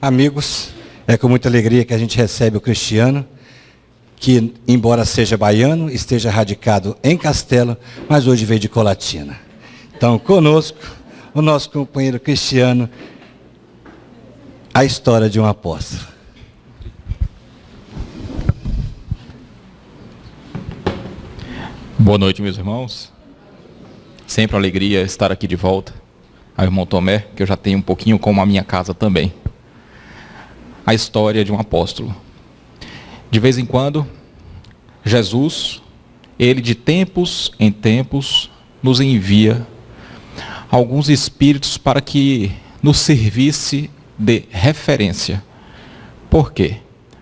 Amigos, é com muita alegria que a gente recebe o Cristiano, que, embora seja baiano, esteja radicado em Castelo, mas hoje veio de Colatina. Então, conosco, o nosso companheiro Cristiano, a história de um apóstolo. Boa noite, meus irmãos. Sempre uma alegria estar aqui de volta. Ao irmão Tomé, que eu já tenho um pouquinho como a minha casa também. A história de um apóstolo. De vez em quando, Jesus, ele de tempos em tempos, nos envia alguns espíritos para que nos servisse de referência. Por quê?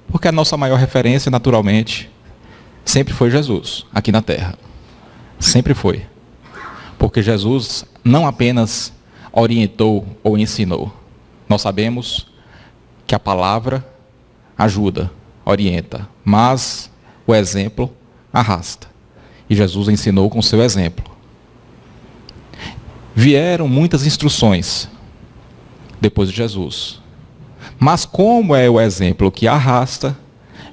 Porque a nossa maior referência, naturalmente, sempre foi Jesus, aqui na Terra. Sempre foi. Porque Jesus não apenas orientou ou ensinou. Nós sabemos que a palavra ajuda, orienta, mas o exemplo arrasta. E Jesus ensinou com seu exemplo. Vieram muitas instruções depois de Jesus. Mas como é o exemplo que arrasta,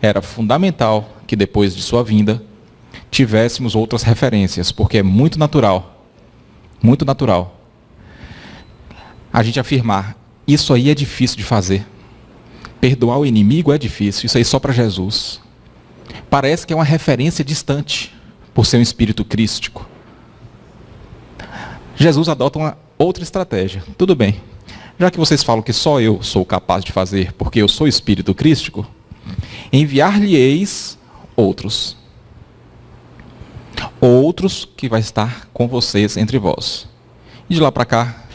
era fundamental que depois de sua vinda tivéssemos outras referências, porque é muito natural a gente afirmar, isso aí é difícil de fazer. Perdoar o inimigo é difícil, isso aí só para Jesus. Parece que é uma referência distante, por ser um espírito crístico. Jesus adota uma outra estratégia. Tudo bem, já que vocês falam que só eu sou capaz de fazer, porque eu sou espírito crístico, enviar-lhe-eis outros. Outros que vai estar com vocês entre vós. E de lá para cá,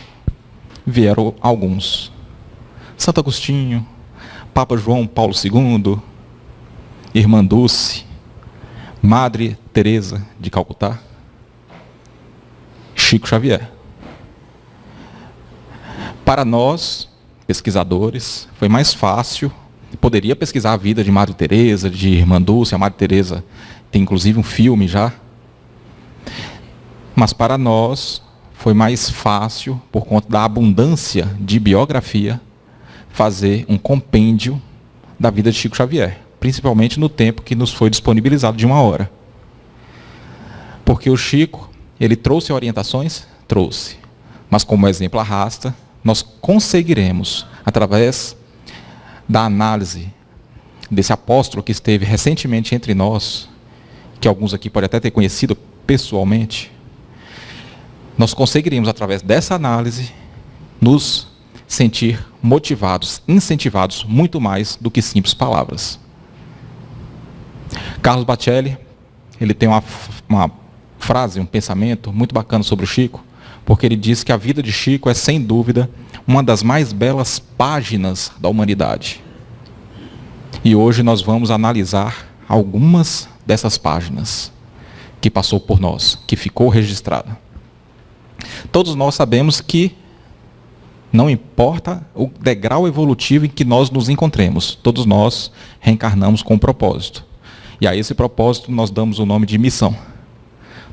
vieram alguns. Santo Agostinho, Papa João Paulo II, Irmã Dulce, Madre Teresa de Calcutá, Chico Xavier. Para nós, pesquisadores, foi mais fácil. Poderia pesquisar a vida de Madre Teresa, de Irmã Dulce. A Madre Teresa tem inclusive um filme já. Mas para nós foi mais fácil, por conta da abundância de biografia, fazer um compêndio da vida de Chico Xavier, principalmente no tempo que nos foi disponibilizado de 1 hora. Porque o Chico, ele trouxe orientações? Trouxe. Mas como exemplo arrasta, nós conseguiremos, através da análise desse apóstolo que esteve recentemente entre nós, que alguns aqui podem até ter conhecido pessoalmente, nós conseguiríamos, através dessa análise, nos sentir motivados, incentivados, muito mais do que simples palavras. Carlos Bacelli, ele tem uma frase, um pensamento muito bacana sobre o Chico, porque ele diz que a vida de Chico é, sem dúvida, uma das mais belas páginas da humanidade. E hoje nós vamos analisar algumas dessas páginas que passou por nós, que ficou registrada. Todos nós sabemos que não importa o degrau evolutivo em que nós nos encontremos, todos nós reencarnamos com um propósito. E a esse propósito nós damos o nome de missão.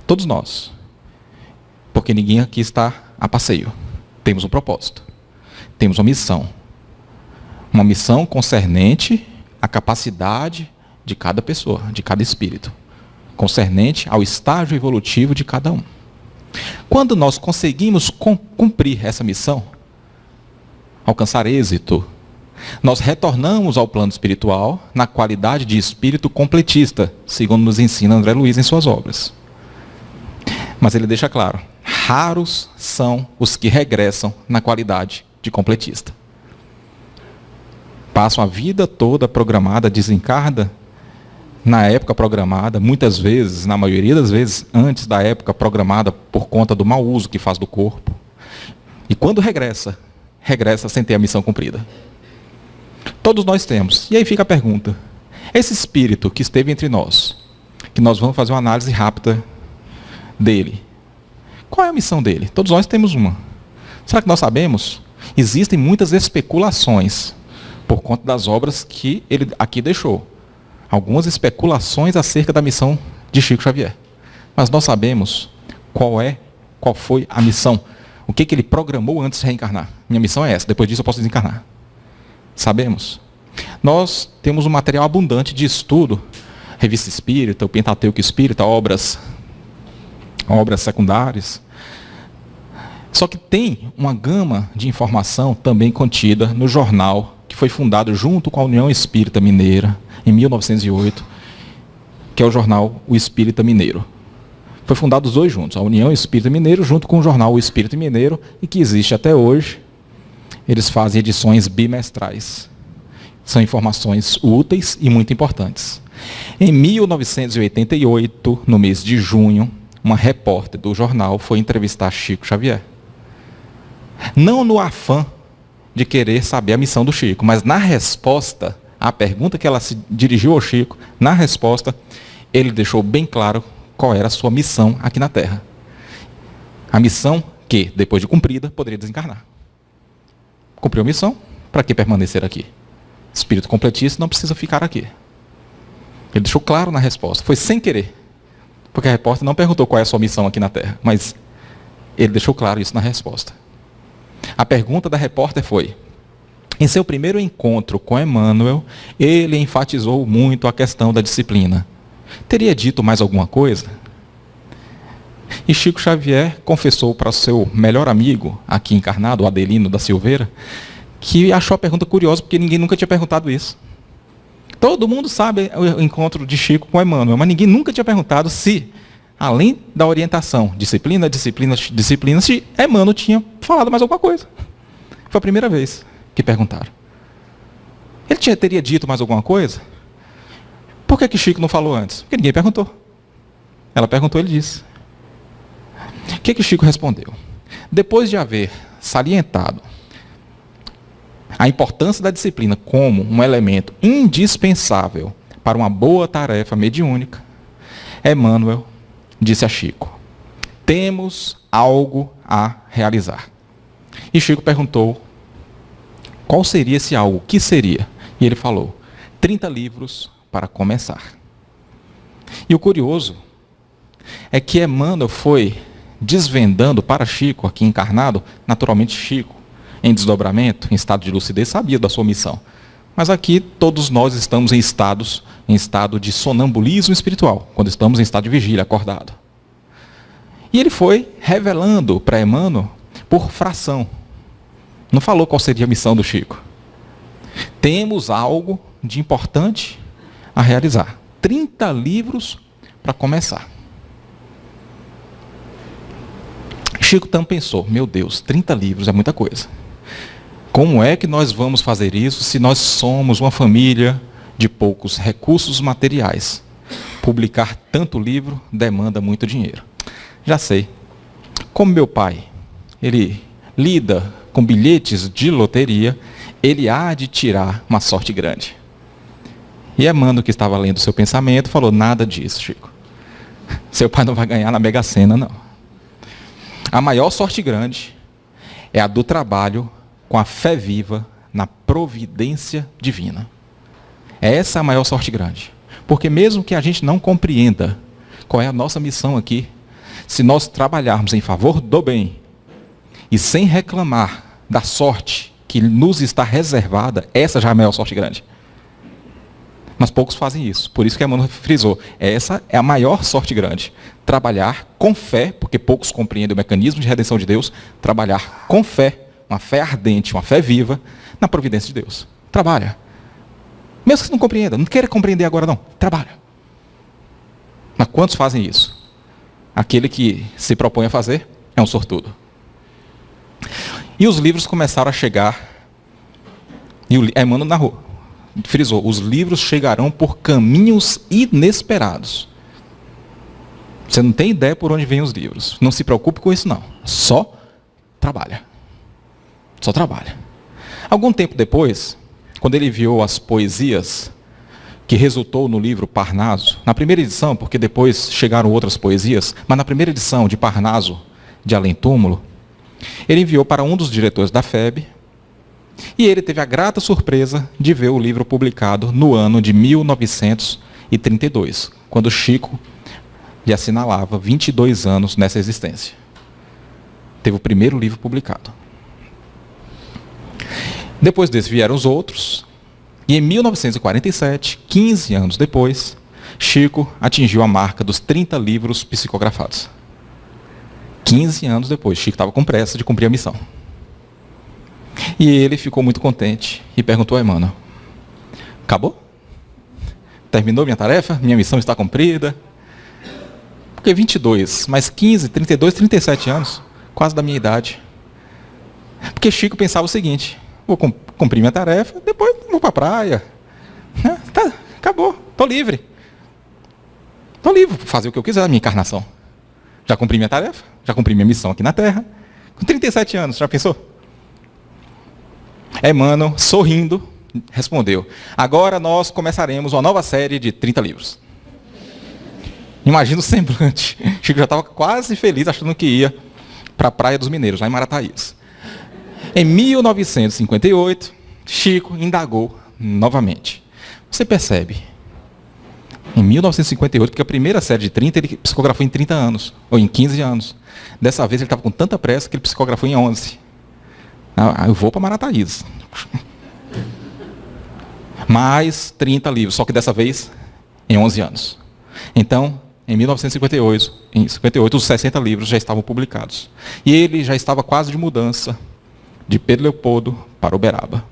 Todos nós. Porque ninguém aqui está a passeio. Temos um propósito. Temos uma missão. Uma missão concernente à capacidade de cada pessoa, de cada espírito. Concernente ao estágio evolutivo de cada um. Quando nós conseguimos cumprir essa missão, alcançar êxito, nós retornamos ao plano espiritual na qualidade de espírito completista, segundo nos ensina André Luiz em suas obras. Mas ele deixa claro, raros são os que regressam na qualidade de completista. Passam a vida toda programada, desencarna na época programada, muitas vezes, na maioria das vezes, antes da época programada por conta do mau uso que faz do corpo. E quando regressa sem ter a missão cumprida. Todos nós temos. E aí fica a pergunta, esse espírito que esteve entre nós, que nós vamos fazer uma análise rápida dele, qual é a missão dele? Todos nós temos uma. Será que nós sabemos? Existem muitas especulações por conta das obras que ele aqui deixou. Algumas especulações acerca da missão de Chico Xavier. Mas nós sabemos qual foi a missão. O que ele programou antes de reencarnar. Minha missão é essa, depois disso eu posso desencarnar. Sabemos. Nós temos um material abundante de estudo, Revista Espírita, o Pentateuco Espírita, obras secundárias. Só que tem uma gama de informação também contida no jornal, que foi fundado junto com a União Espírita Mineira, em 1908, que é o jornal O Espírita Mineiro. Foi fundado os dois juntos, a União Espírita Mineiro junto com o jornal O Espírita Mineiro, e que existe até hoje. Eles fazem edições bimestrais. São informações úteis e muito importantes. Em 1988, no mês de junho, uma repórter do jornal foi entrevistar Chico Xavier. Não no afã de querer saber a missão do Chico, mas na resposta à pergunta que ela se dirigiu ao Chico, na resposta, ele deixou bem claro qual era a sua missão aqui na Terra. A missão que, depois de cumprida, poderia desencarnar. Cumpriu a missão, para que permanecer aqui? Espírito completista não precisa ficar aqui. Ele deixou claro na resposta. Foi sem querer. Porque a repórter não perguntou qual é a sua missão aqui na Terra, mas ele deixou claro isso na resposta. A pergunta da repórter foi: em seu primeiro encontro com Emmanuel, ele enfatizou muito a questão da disciplina. Teria dito mais alguma coisa? E Chico Xavier confessou para o seu melhor amigo, aqui encarnado, o Adelino da Silveira, que achou a pergunta curiosa, porque ninguém nunca tinha perguntado isso. Todo mundo sabe o encontro de Chico com Emmanuel, mas ninguém nunca tinha perguntado se, além da orientação, disciplina, se Emmanuel tinha falado mais alguma coisa. Foi a primeira vez que perguntaram. Ele teria dito mais alguma coisa? Por que Chico não falou antes? Porque ninguém perguntou. Ela perguntou, ele disse. O que Chico respondeu? Depois de haver salientado a importância da disciplina como um elemento indispensável para uma boa tarefa mediúnica, Emmanuel disse a Chico: temos algo a realizar. E Chico perguntou qual seria esse algo, o que seria? E ele falou: 30 livros para começar. E o curioso é que Emmanuel foi desvendando para Chico, aqui encarnado, naturalmente Chico, em desdobramento, em estado de lucidez, sabia da sua missão. Mas aqui todos nós estamos em estado de sonambulismo espiritual, quando estamos em estado de vigília, acordado. E ele foi revelando para Emmanuel por fração. Não falou qual seria a missão do Chico. Temos algo de importante a realizar. 30 livros para começar. Chico também pensou: meu Deus, 30 livros é muita coisa. Como é que nós vamos fazer isso se nós somos uma família de poucos recursos materiais? Publicar tanto livro demanda muito dinheiro. Já sei. Como meu pai, ele lida com bilhetes de loteria, ele há de tirar uma sorte grande. E Emmanuel, que estava lendo o seu pensamento, falou: nada disso, Chico. Seu pai não vai ganhar na Mega Sena, não. A maior sorte grande é a do trabalho com a fé viva na providência divina. Essa é a maior sorte grande. Porque mesmo que a gente não compreenda qual é a nossa missão aqui, se nós trabalharmos em favor do bem e sem reclamar da sorte que nos está reservada, essa já é a maior sorte grande. Mas poucos fazem isso. Por isso que Emmanuel frisou: essa é a maior sorte grande. Trabalhar com fé, porque poucos compreendem o mecanismo de redenção de Deus, trabalhar com fé, uma fé ardente, uma fé viva, na providência de Deus. Trabalha. Mesmo que você não compreenda, não queira compreender agora não, trabalha. Mas quantos fazem isso? Aquele que se propõe a fazer é um sortudo. E os livros começaram a chegar, e Emmanuel narrou, frisou: os livros chegarão por caminhos inesperados. Você não tem ideia por onde vêm os livros. Não se preocupe com isso não. Só trabalha. Só trabalha. Algum tempo depois, quando ele enviou as poesias que resultou no livro Parnaso, na primeira edição, porque depois chegaram outras poesias, mas na primeira edição de Parnaso, de Além Túmulo, ele enviou para um dos diretores da FEB, e ele teve a grata surpresa de ver o livro publicado no ano de 1932, quando Chico lhe assinalava 22 anos nessa existência. Teve o primeiro livro publicado. Depois desse vieram os outros. E em 1947, 15 anos depois, Chico atingiu a marca dos 30 livros psicografados. 15 anos depois, Chico estava com pressa de cumprir a missão. E ele ficou muito contente e perguntou a Emmanuel: acabou? Terminou minha tarefa? Minha missão está cumprida? Porque 22, mais 15, 32, 37 anos, quase da minha idade. Porque Chico pensava o seguinte: vou cumprir minha tarefa, depois vou para a praia. Tá, acabou, estou livre. Estou livre, vou fazer o que eu quiser na minha encarnação. Já cumpri minha tarefa, já cumpri minha missão aqui na Terra. Com 37 anos, já pensou? Emmanuel, sorrindo, respondeu: agora nós começaremos uma nova série de 30 livros. Imagina o semblante. Chico já estava quase feliz, achando que ia para a Praia dos Mineiros, lá em Marataízes. Em 1958, Chico indagou novamente. Você percebe? Em 1958, porque a primeira série de 30 ele psicografou em 30 anos, ou em 15 anos. Dessa vez ele estava com tanta pressa que ele psicografou em 11. Eu vou para Marataízes. Mais 30 livros, só que dessa vez em 11 anos. Então, em 1958, os 60 livros já estavam publicados. E ele já estava quase de mudança de Pedro Leopoldo para Uberaba.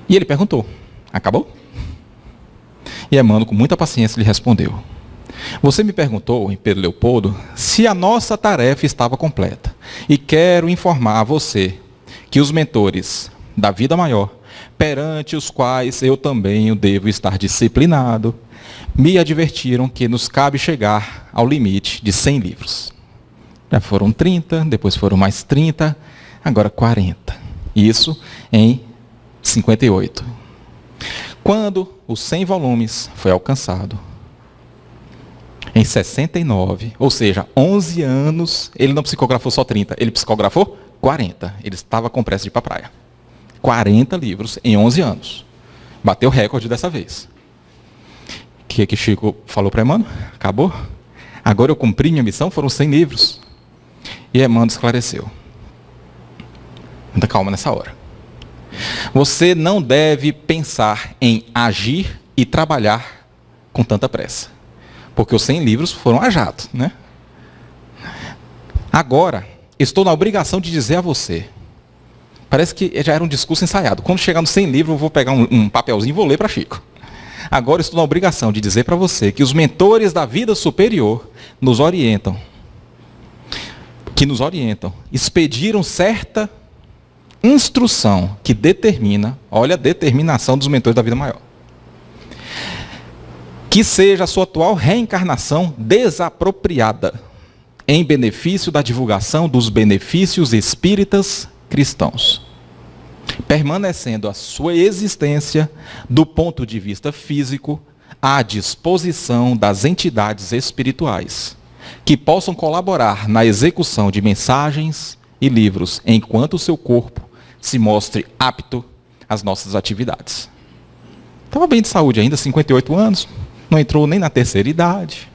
E ele perguntou: acabou? E Emmanuel, com muita paciência, lhe respondeu: você me perguntou, em Pedro Leopoldo, se a nossa tarefa estava completa. E quero informar a você que os mentores da vida maior, perante os quais eu também devo estar disciplinado, me advertiram que nos cabe chegar ao limite de 100 livros. Já foram 30, depois foram mais 30, agora 40. Isso em 58. Quando os 100 volumes foi alcançado, em 69, ou seja, 11 anos, ele não psicografou só 30, ele psicografou 40. Ele estava com pressa de ir para a praia. 40 livros em 11 anos. Bateu o recorde dessa vez. O que Chico falou para Emmanuel? Acabou? Agora eu cumpri minha missão, foram 100 livros. E Emmanuel esclareceu: muita calma nessa hora. Você não deve pensar em agir e trabalhar com tanta pressa. Porque os 100 livros foram a jato, né? Agora, estou na obrigação de dizer a você. Parece que já era um discurso ensaiado. Quando chegar no 100 livros, eu vou pegar um papelzinho e vou ler para Chico. Agora estou na obrigação de dizer para você que os mentores da vida superior nos orientam. Expediram certa instrução que determina, olha a determinação dos mentores da vida maior, que seja a sua atual reencarnação desapropriada em benefício da divulgação dos benefícios espíritas cristãos, permanecendo a sua existência, do ponto de vista físico, à disposição das entidades espirituais, que possam colaborar na execução de mensagens e livros, enquanto o seu corpo se mostre apto às nossas atividades. Estava bem de saúde ainda, 58 anos, não entrou nem na terceira idade.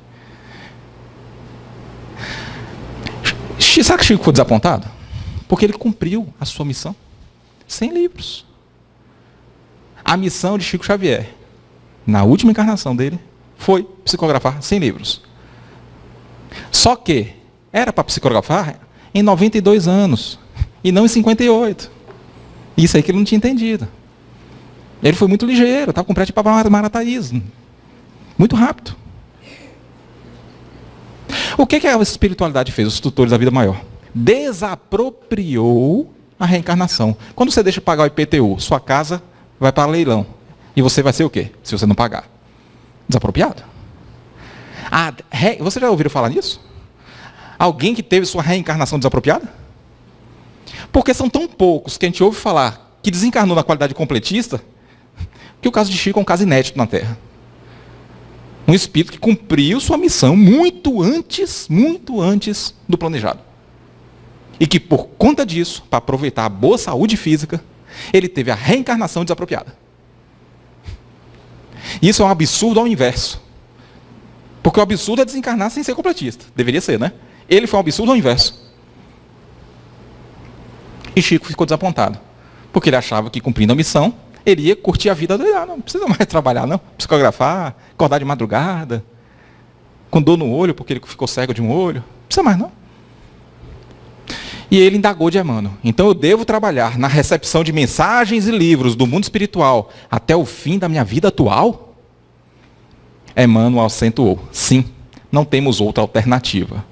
Sabe que Chico ficou desapontado? Porque ele cumpriu a sua missão. 100 livros. A missão de Chico Xavier, na última encarnação dele, foi psicografar 100 livros. Só que era para psicografar em 92 anos, e não em 58. Isso aí que ele não tinha entendido. Ele foi muito ligeiro, estava com pressa para Marataízes. Muito rápido. O que a espiritualidade fez, os tutores da vida maior? Desapropriou a reencarnação. Quando você deixa pagar o IPTU, sua casa vai para leilão. E você vai ser o quê, se você não pagar? Desapropriado. Você já ouviu falar nisso? Alguém que teve sua reencarnação desapropriada? Porque são tão poucos que a gente ouve falar que desencarnou na qualidade completista, que o caso de Chico é um caso inédito na Terra. Um espírito que cumpriu sua missão muito antes do planejado. E que, por conta disso, para aproveitar a boa saúde física, ele teve a reencarnação desapropriada. Isso é um absurdo ao inverso. Porque o absurdo é desencarnar sem ser completista. Deveria ser, né? Ele foi um absurdo ao inverso. E Chico ficou desapontado. Porque ele achava que, cumprindo a missão, ele ia curtir a vida dele. Não precisa mais trabalhar, não. Psicografar, acordar de madrugada, com dor no olho, porque ele ficou cego de um olho. Não precisa mais, não. E ele indagou de Emmanuel. Então eu devo trabalhar na recepção de mensagens e livros do mundo espiritual até o fim da minha vida atual? Emmanuel acentuou. Sim, não temos outra alternativa.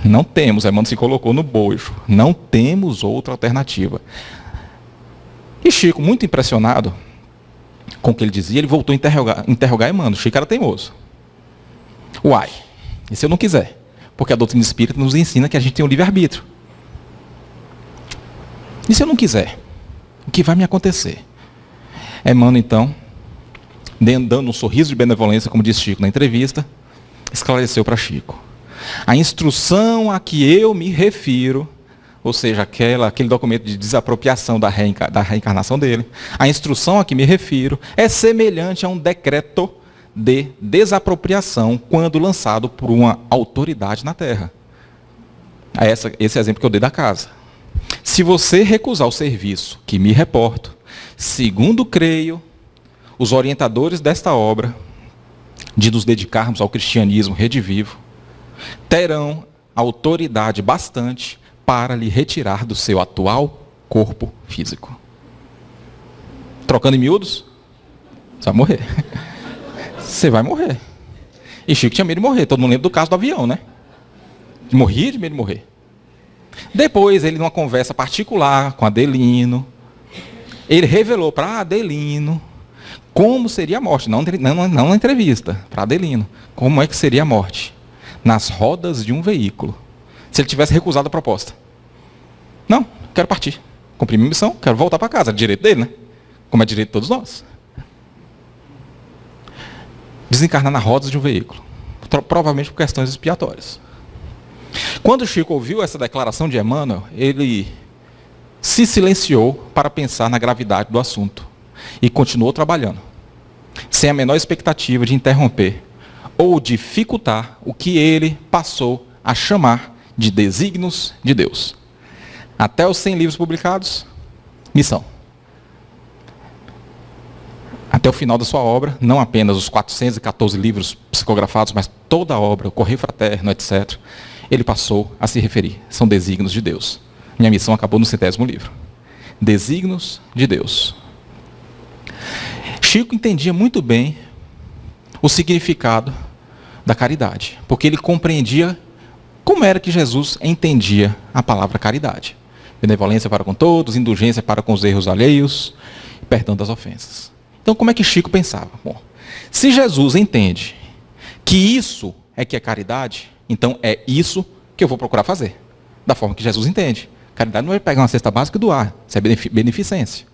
Não temos. Emmanuel se colocou no bojo. Não temos outra alternativa. E Chico, muito impressionado com o que ele dizia, ele voltou a interrogar Emmanuel. Chico era teimoso. Uai, e se eu não quiser? Porque a doutrina espírita nos ensina que a gente tem o livre-arbítrio. E se eu não quiser? O que vai me acontecer? Emmanuel, então, dando um sorriso de benevolência, como disse Chico na entrevista, esclareceu para Chico. A instrução a que eu me refiro, ou seja, aquele documento de desapropriação da reencarnação dele, a instrução a que me refiro é semelhante a um decreto de desapropriação quando lançado por uma autoridade na Terra. Esse exemplo que eu dei da casa. Se você recusar o serviço que me reporto, segundo creio, os orientadores desta obra, de nos dedicarmos ao cristianismo redivivo, terão autoridade bastante para lhe retirar do seu atual corpo físico. Trocando em miúdos, você vai morrer. Você vai morrer. E Chico tinha medo de morrer. Todo mundo lembra do caso do avião, né? Morria de medo de morrer. Depois, ele, numa conversa particular com Adelino, ele revelou para Adelino como seria a morte. Não na entrevista, para Adelino. Como é que seria a morte? Nas rodas de um veículo. Se ele tivesse recusado a proposta. Não, quero partir. Cumpri minha missão, quero voltar para casa. É direito dele, né? Como é direito de todos nós. Desencarnar nas rodas de um veículo. Provavelmente por questões expiatórias. Quando Chico ouviu essa declaração de Emmanuel, ele se silenciou para pensar na gravidade do assunto. E continuou trabalhando. Sem a menor expectativa de interromper ou dificultar o que ele passou a chamar de desígnios de Deus. Até os 100 livros publicados, missão. Até o final da sua obra, não apenas os 414 livros psicografados, mas toda a obra, o Correio Fraterno, etc., ele passou a se referir. São desígnios de Deus. Minha missão acabou no 100º livro. Desígnios de Deus. Chico entendia muito bem o significado da caridade, porque ele compreendia como era que Jesus entendia a palavra caridade. Benevolência para com todos, indulgência para com os erros alheios, perdão das ofensas. Então, como é que Chico pensava? Bom, se Jesus entende que isso é que é caridade, então é isso que eu vou procurar fazer, da forma que Jesus entende. Caridade não é pegar uma cesta básica e doar, isso é beneficência.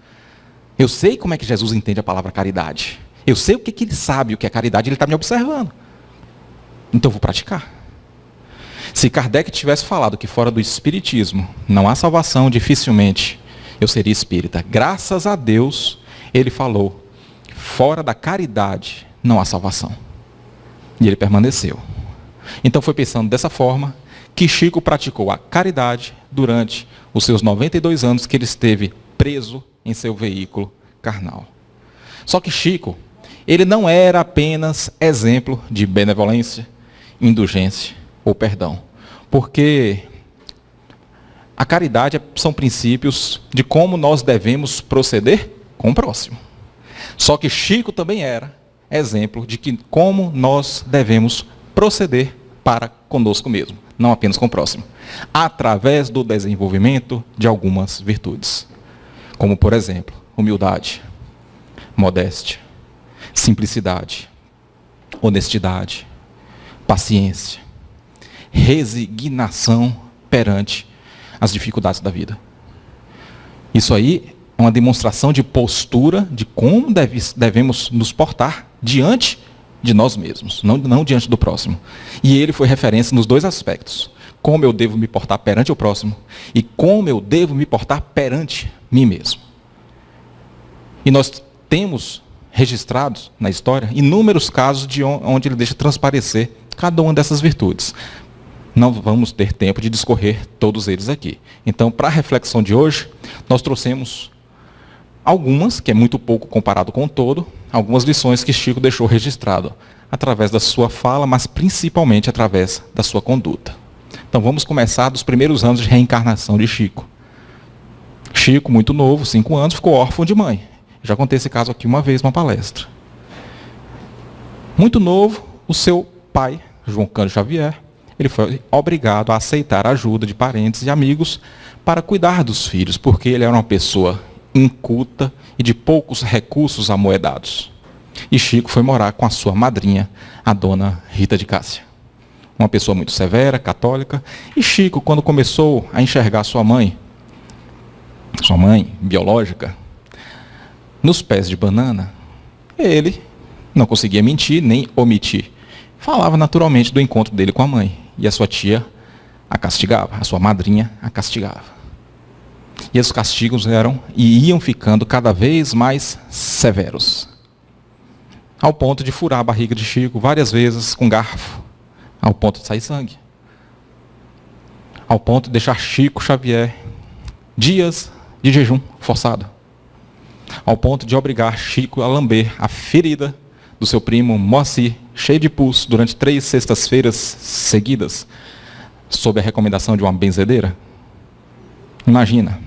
Eu sei como é que Jesus entende a palavra caridade. Eu sei o que ele sabe, o que é caridade, ele está me observando. Então eu vou praticar. Se Kardec tivesse falado que fora do espiritismo não há salvação, dificilmente eu seria espírita. Graças a Deus, ele falou, fora da caridade não há salvação. E ele permaneceu. Então foi pensando dessa forma que Chico praticou a caridade durante os seus 92 anos que ele esteve preso em seu veículo carnal. Só que Chico, ele não era apenas exemplo de benevolência, indulgência ou perdão. Porque a caridade são princípios de como nós devemos proceder com o próximo. Só que Chico também era exemplo de que como nós devemos proceder para conosco mesmo, não apenas com o próximo, através do desenvolvimento de algumas virtudes, como por exemplo, humildade, modéstia, simplicidade, honestidade, paciência, resignação perante as dificuldades da vida. Isso aí é uma demonstração de postura de como devemos nos portar diante de nós mesmos, não diante do próximo. E ele foi referência nos dois aspectos. Como eu devo me portar perante o próximo e como eu devo me portar perante mim mesmo. E nós temos registrados na história inúmeros casos de onde ele deixa transparecer cada uma dessas virtudes. Não vamos ter tempo de discorrer todos eles aqui. Então, para a reflexão de hoje, nós trouxemos algumas, que é muito pouco comparado com o todo, algumas lições que Chico deixou registrado através da sua fala, mas principalmente através da sua conduta. Então vamos começar dos primeiros anos de reencarnação de Chico. Chico, muito novo, 5 anos, ficou órfão de mãe. Já contei esse caso aqui uma vez numa palestra. Muito novo, o seu pai, João Cândido Xavier, ele foi obrigado a aceitar a ajuda de parentes e amigos para cuidar dos filhos, porque ele era uma pessoa inculta e de poucos recursos amoedados. E Chico foi morar com a sua madrinha, a dona Rita de Cássia. Uma pessoa muito severa, católica. E Chico, quando começou a enxergar sua mãe biológica, nos pés de banana, ele não conseguia mentir nem omitir. Falava naturalmente do encontro dele com a mãe. E a sua tia a castigava, a sua madrinha a castigava. E os castigos iam ficando cada vez mais severos. Ao ponto de furar a barriga de Chico várias vezes com garfo, ao ponto de sair sangue. Ao ponto de deixar Chico Xavier dias de jejum forçado. Ao ponto de obrigar Chico a lamber a ferida do seu primo Moacir, cheio de pus, durante 3 sextas-feiras seguidas, sob a recomendação de uma benzedeira. Imagina.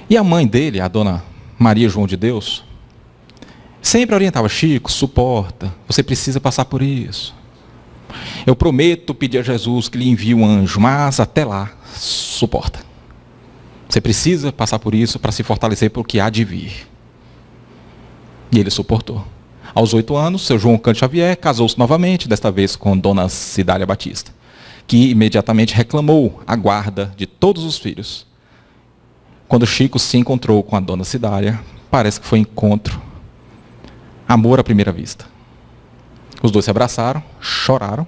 E a mãe dele, a dona Maria João de Deus, sempre orientava: Chico, suporta, você precisa passar por isso. Eu prometo pedir a Jesus que lhe envie um anjo, mas até lá, suporta. Você precisa passar por isso para se fortalecer para o que há de vir. E ele suportou. Aos 8 anos, seu João Cândido Xavier casou-se novamente, desta vez com dona Cidália Batista, que imediatamente reclamou a guarda de todos os filhos. Quando Chico se encontrou com a dona Cidália, parece que foi encontro, amor à primeira vista. Os dois se abraçaram, choraram,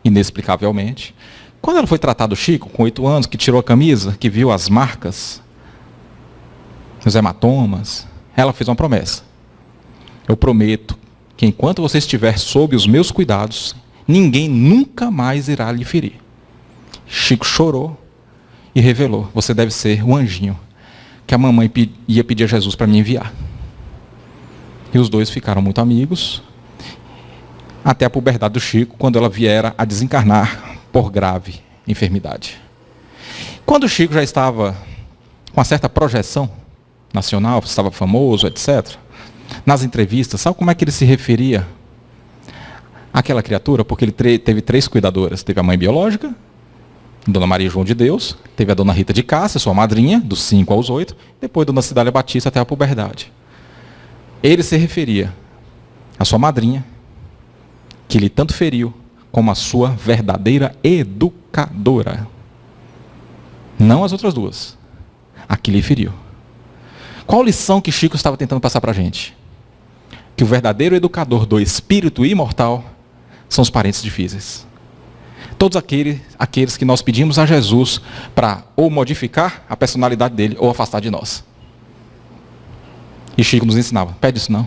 inexplicavelmente. Quando ela foi tratar do Chico, com 8 anos, que tirou a camisa, que viu as marcas, os hematomas, ela fez uma promessa: eu prometo que enquanto você estiver sob os meus cuidados, ninguém nunca mais irá lhe ferir. Chico chorou e revelou: você deve ser o anjinho que a mamãe ia pedir a Jesus para me enviar. E os dois ficaram muito amigos, até a puberdade do Chico, quando ela viera a desencarnar por grave enfermidade. Quando o Chico já estava com uma certa projeção nacional, estava famoso, etc., nas entrevistas, sabe como é que ele se referia àquela criatura? Porque ele teve 3 cuidadoras. Teve a mãe biológica, dona Maria João de Deus, teve a dona Rita de Cássia, sua madrinha, dos 5 aos 8, depois dona Cidália Batista até a puberdade. Ele se referia à sua madrinha, que lhe tanto feriu, como a sua verdadeira educadora. Não as outras 2. A que lhe feriu. Qual lição que Chico estava tentando passar para a gente? Que o verdadeiro educador do espírito imortal são os parentes difíceis. Todos aqueles que nós pedimos a Jesus para ou modificar a personalidade dele ou afastar de nós. E Chico nos ensinava: pede isso não.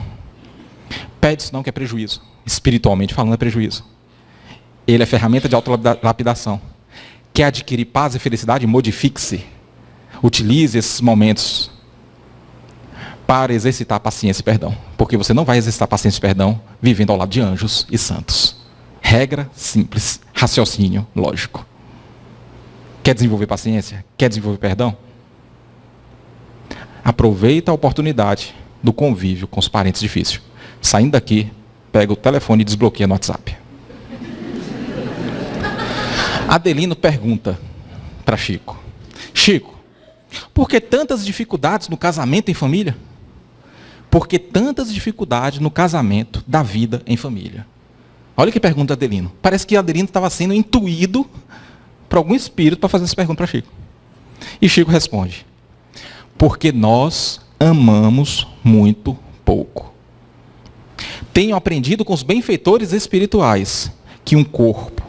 Pede isso não, que é prejuízo. Espiritualmente falando, é prejuízo. Ele é ferramenta de autolapidação. Quer adquirir paz e felicidade? Modifique-se. Utilize esses momentos para exercitar a paciência e perdão. Porque você não vai exercitar paciência e perdão vivendo ao lado de anjos e santos. Regra simples, raciocínio lógico. Quer desenvolver paciência? Quer desenvolver perdão? Aproveita a oportunidade do convívio com os parentes difíceis. Saindo daqui, pega o telefone e desbloqueia no WhatsApp. Adelino pergunta para Chico: Chico, por que tantas dificuldades no casamento em família? Por que tantas dificuldades no casamento da vida em família? Olha que pergunta Adelino. Parece que Adelino estava sendo intuído por algum espírito para fazer essa pergunta para Chico. E Chico responde: porque nós amamos muito pouco. Tenho aprendido com os benfeitores espirituais que um corpo,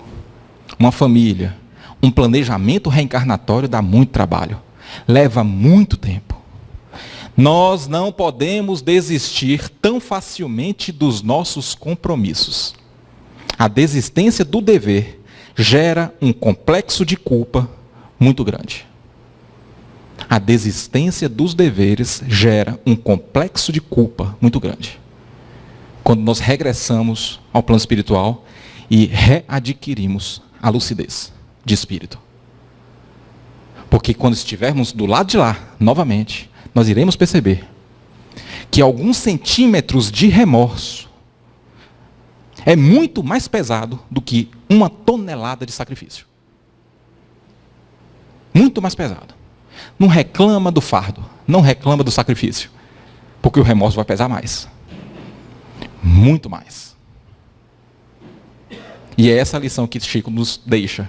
uma família, um planejamento reencarnatório dá muito trabalho. Leva muito tempo. Nós não podemos desistir tão facilmente dos nossos compromissos. A desistência do dever gera um complexo de culpa muito grande. A desistência dos deveres gera um complexo de culpa muito grande. Quando nós regressamos ao plano espiritual e readquirimos a lucidez de espírito. Porque quando estivermos do lado de lá, novamente, nós iremos perceber que alguns centímetros de remorso é muito mais pesado do que uma tonelada de sacrifício. Muito mais pesado. Não reclama do fardo, não reclama do sacrifício, porque o remorso vai pesar mais. Muito mais. E é essa a lição que Chico nos deixa.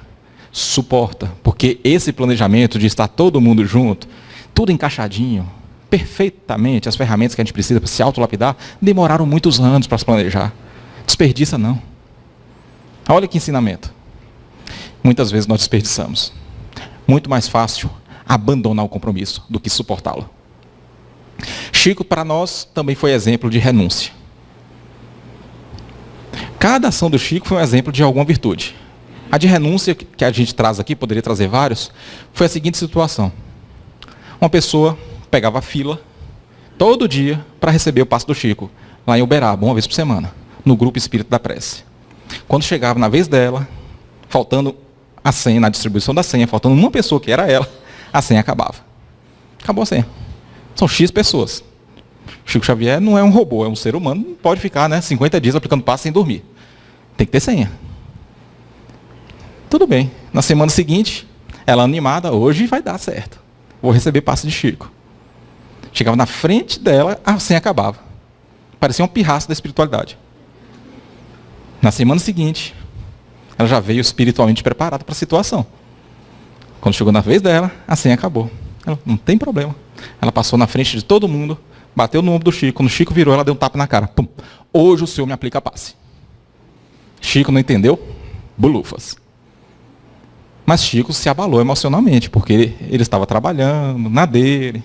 Suporta, porque esse planejamento de estar todo mundo junto, tudo encaixadinho, perfeitamente, as ferramentas que a gente precisa para se autolapidar, demoraram muitos anos para se planejar. Desperdiça não. Olha que ensinamento. Muitas vezes nós desperdiçamos. Muito mais fácil abandonar o compromisso do que suportá-lo. Chico, para nós, também foi exemplo de renúncia. Cada ação do Chico foi um exemplo de alguma virtude. A de renúncia, que a gente traz aqui, poderia trazer vários, foi a seguinte situação. Uma pessoa pegava a fila todo dia para receber o passe do Chico, lá em Uberaba, uma vez por semana, no grupo Espírito da Prece. Quando chegava na vez dela, faltando a senha, na distribuição da senha, faltando uma pessoa que era ela, a senha acabava. Acabou a senha. São X pessoas. Chico Xavier não é um robô, é um ser humano, não pode ficar 50 dias aplicando passe sem dormir. Tem que ter senha. Tudo bem. Na semana seguinte, ela animada, hoje vai dar certo. Vou receber passe de Chico. Chegava na frente dela, a senha acabava. Parecia um pirraço da espiritualidade. Na semana seguinte, ela já veio espiritualmente preparada para a situação. Quando chegou na vez dela, a senha acabou. Ela, não tem problema. Ela passou na frente de todo mundo, bateu no ombro do Chico. Quando o Chico virou, ela deu um tapa na cara. Pum. Hoje o senhor me aplica passe. Chico não entendeu? Bulufas. Mas Chico se abalou emocionalmente, porque ele estava trabalhando, na dele.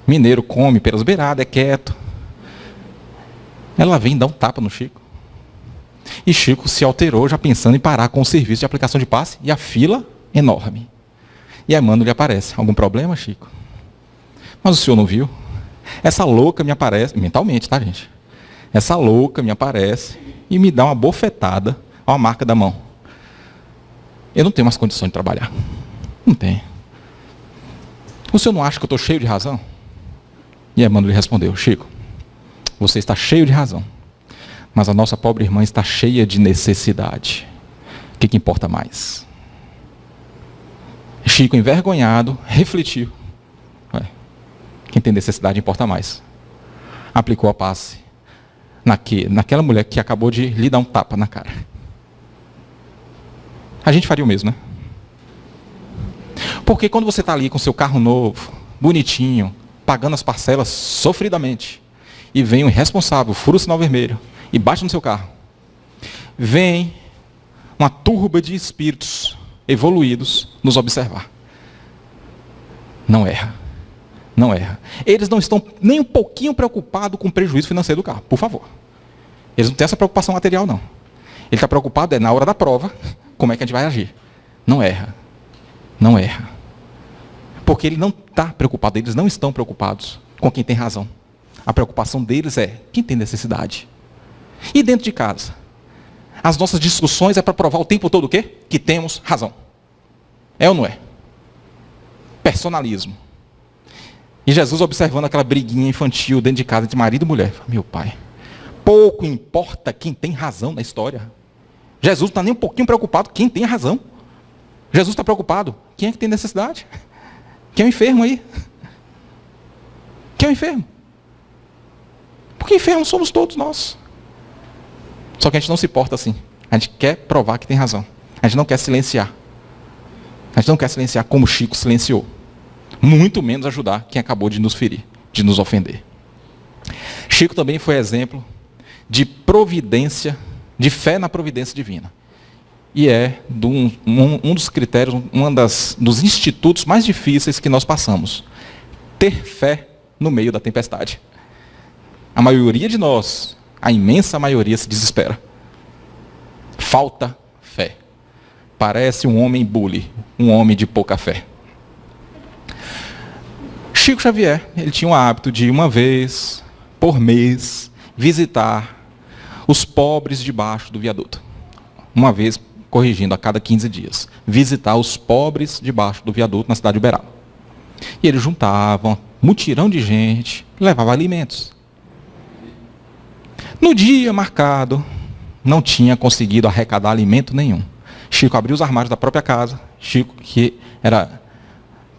Mineiro come pelas beiradas, é quieto. Ela vem dar um tapa no Chico. E Chico se alterou, já pensando em parar com o serviço de aplicação de passe, e a fila enorme. E a Emmanuel lhe aparece. Algum problema, Chico? Mas o senhor não viu? Essa louca me aparece, mentalmente, tá, gente? Essa louca me aparece e me dá uma bofetada, ó, a marca da mão. Eu não tenho mais condição de trabalhar. Não tenho. O senhor não acha que eu estou cheio de razão? E Emmanuel lhe respondeu, Chico, você está cheio de razão, mas a nossa pobre irmã está cheia de necessidade. O que importa mais? Chico, envergonhado, refletiu. Quem tem necessidade importa mais. Aplicou a passe naquela mulher que acabou de lhe dar um tapa na cara. A gente faria o mesmo, né? Porque quando você está ali com seu carro novo, bonitinho, pagando as parcelas sofridamente, e vem um irresponsável, fura o sinal vermelho, e bate no seu carro, vem uma turba de espíritos evoluídos nos observar. Não erra. Não erra. Eles não estão nem um pouquinho preocupados com o prejuízo financeiro do carro, por favor. Eles não têm essa preocupação material, não. Ele está preocupado na hora da prova, como é que a gente vai agir. Não erra. Não erra. Porque ele não está preocupado, eles não estão preocupados com quem tem razão. A preocupação deles é quem tem necessidade. E dentro de casa? As nossas discussões é para provar o tempo todo o quê? Que temos razão. É ou não é? Personalismo. E Jesus observando aquela briguinha infantil dentro de casa entre marido e mulher. Meu pai, pouco importa quem tem razão na história. Jesus não está nem um pouquinho preocupado quem tem razão. Jesus está preocupado quem é que tem necessidade. Quem é o enfermo aí? Quem é o enfermo? Porque enfermos somos todos nós. Só que a gente não se porta assim. A gente quer provar que tem razão. A gente não quer silenciar. A gente não quer silenciar como Chico silenciou. Muito menos ajudar quem acabou de nos ferir, de nos ofender. Chico também foi exemplo de providência, de fé na providência divina. E é um dos critérios, dos institutos mais difíceis que nós passamos. Ter fé no meio da tempestade. A maioria de nós, a imensa maioria, se desespera. Falta fé. Parece um homem bully, um homem de pouca fé. Chico Xavier, ele tinha o hábito de, uma vez por mês, visitar os pobres debaixo do viaduto. Uma vez, corrigindo, a cada 15 dias. Visitar os pobres debaixo do viaduto na cidade de Uberaba. E eles juntavam um mutirão de gente, levava alimentos. No dia marcado, não tinha conseguido arrecadar alimento nenhum. Chico abriu os armários da própria casa. Chico, que era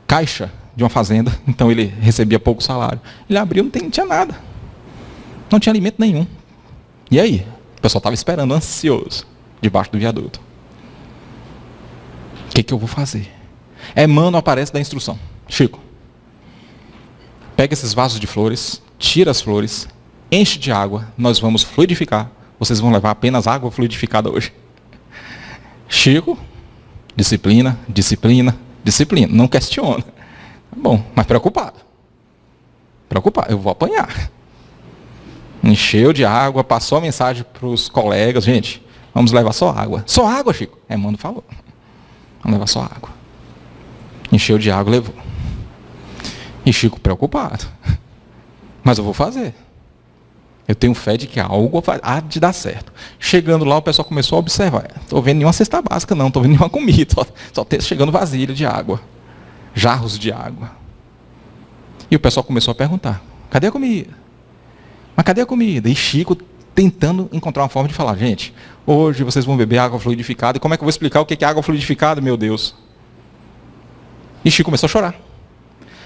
caixa de uma fazenda, então ele recebia pouco salário. Ele abriu, não tinha nada. Não tinha alimento nenhum. E aí? O pessoal estava esperando, ansioso, debaixo do viaduto. O que eu vou fazer? Emmanuel aparece da instrução. Chico, pega esses vasos de flores, tira as flores, enche de água, nós vamos fluidificar. Vocês vão levar apenas água fluidificada hoje. Chico, disciplina, disciplina, disciplina. Não questiona. Bom, mas preocupado. Preocupado, eu vou apanhar. Encheu de água, passou a mensagem para os colegas. Gente, vamos levar só água. Só água, Chico? Emmanuel falou. Vamos levar só água. Encheu de água, levou. E Chico preocupado. Mas eu vou fazer. Eu tenho fé de que algo há de dar certo. Chegando lá, o pessoal começou a observar. Estou vendo nenhuma cesta básica, não. Estou vendo nenhuma comida. Só chegando vasilha de água. Jarros de água. E o pessoal começou a perguntar. Cadê a comida? Mas cadê a comida? E Chico tentando encontrar uma forma de falar. Gente, hoje vocês vão beber água fluidificada. E como é que eu vou explicar o que é água fluidificada, meu Deus? E Chico começou a chorar.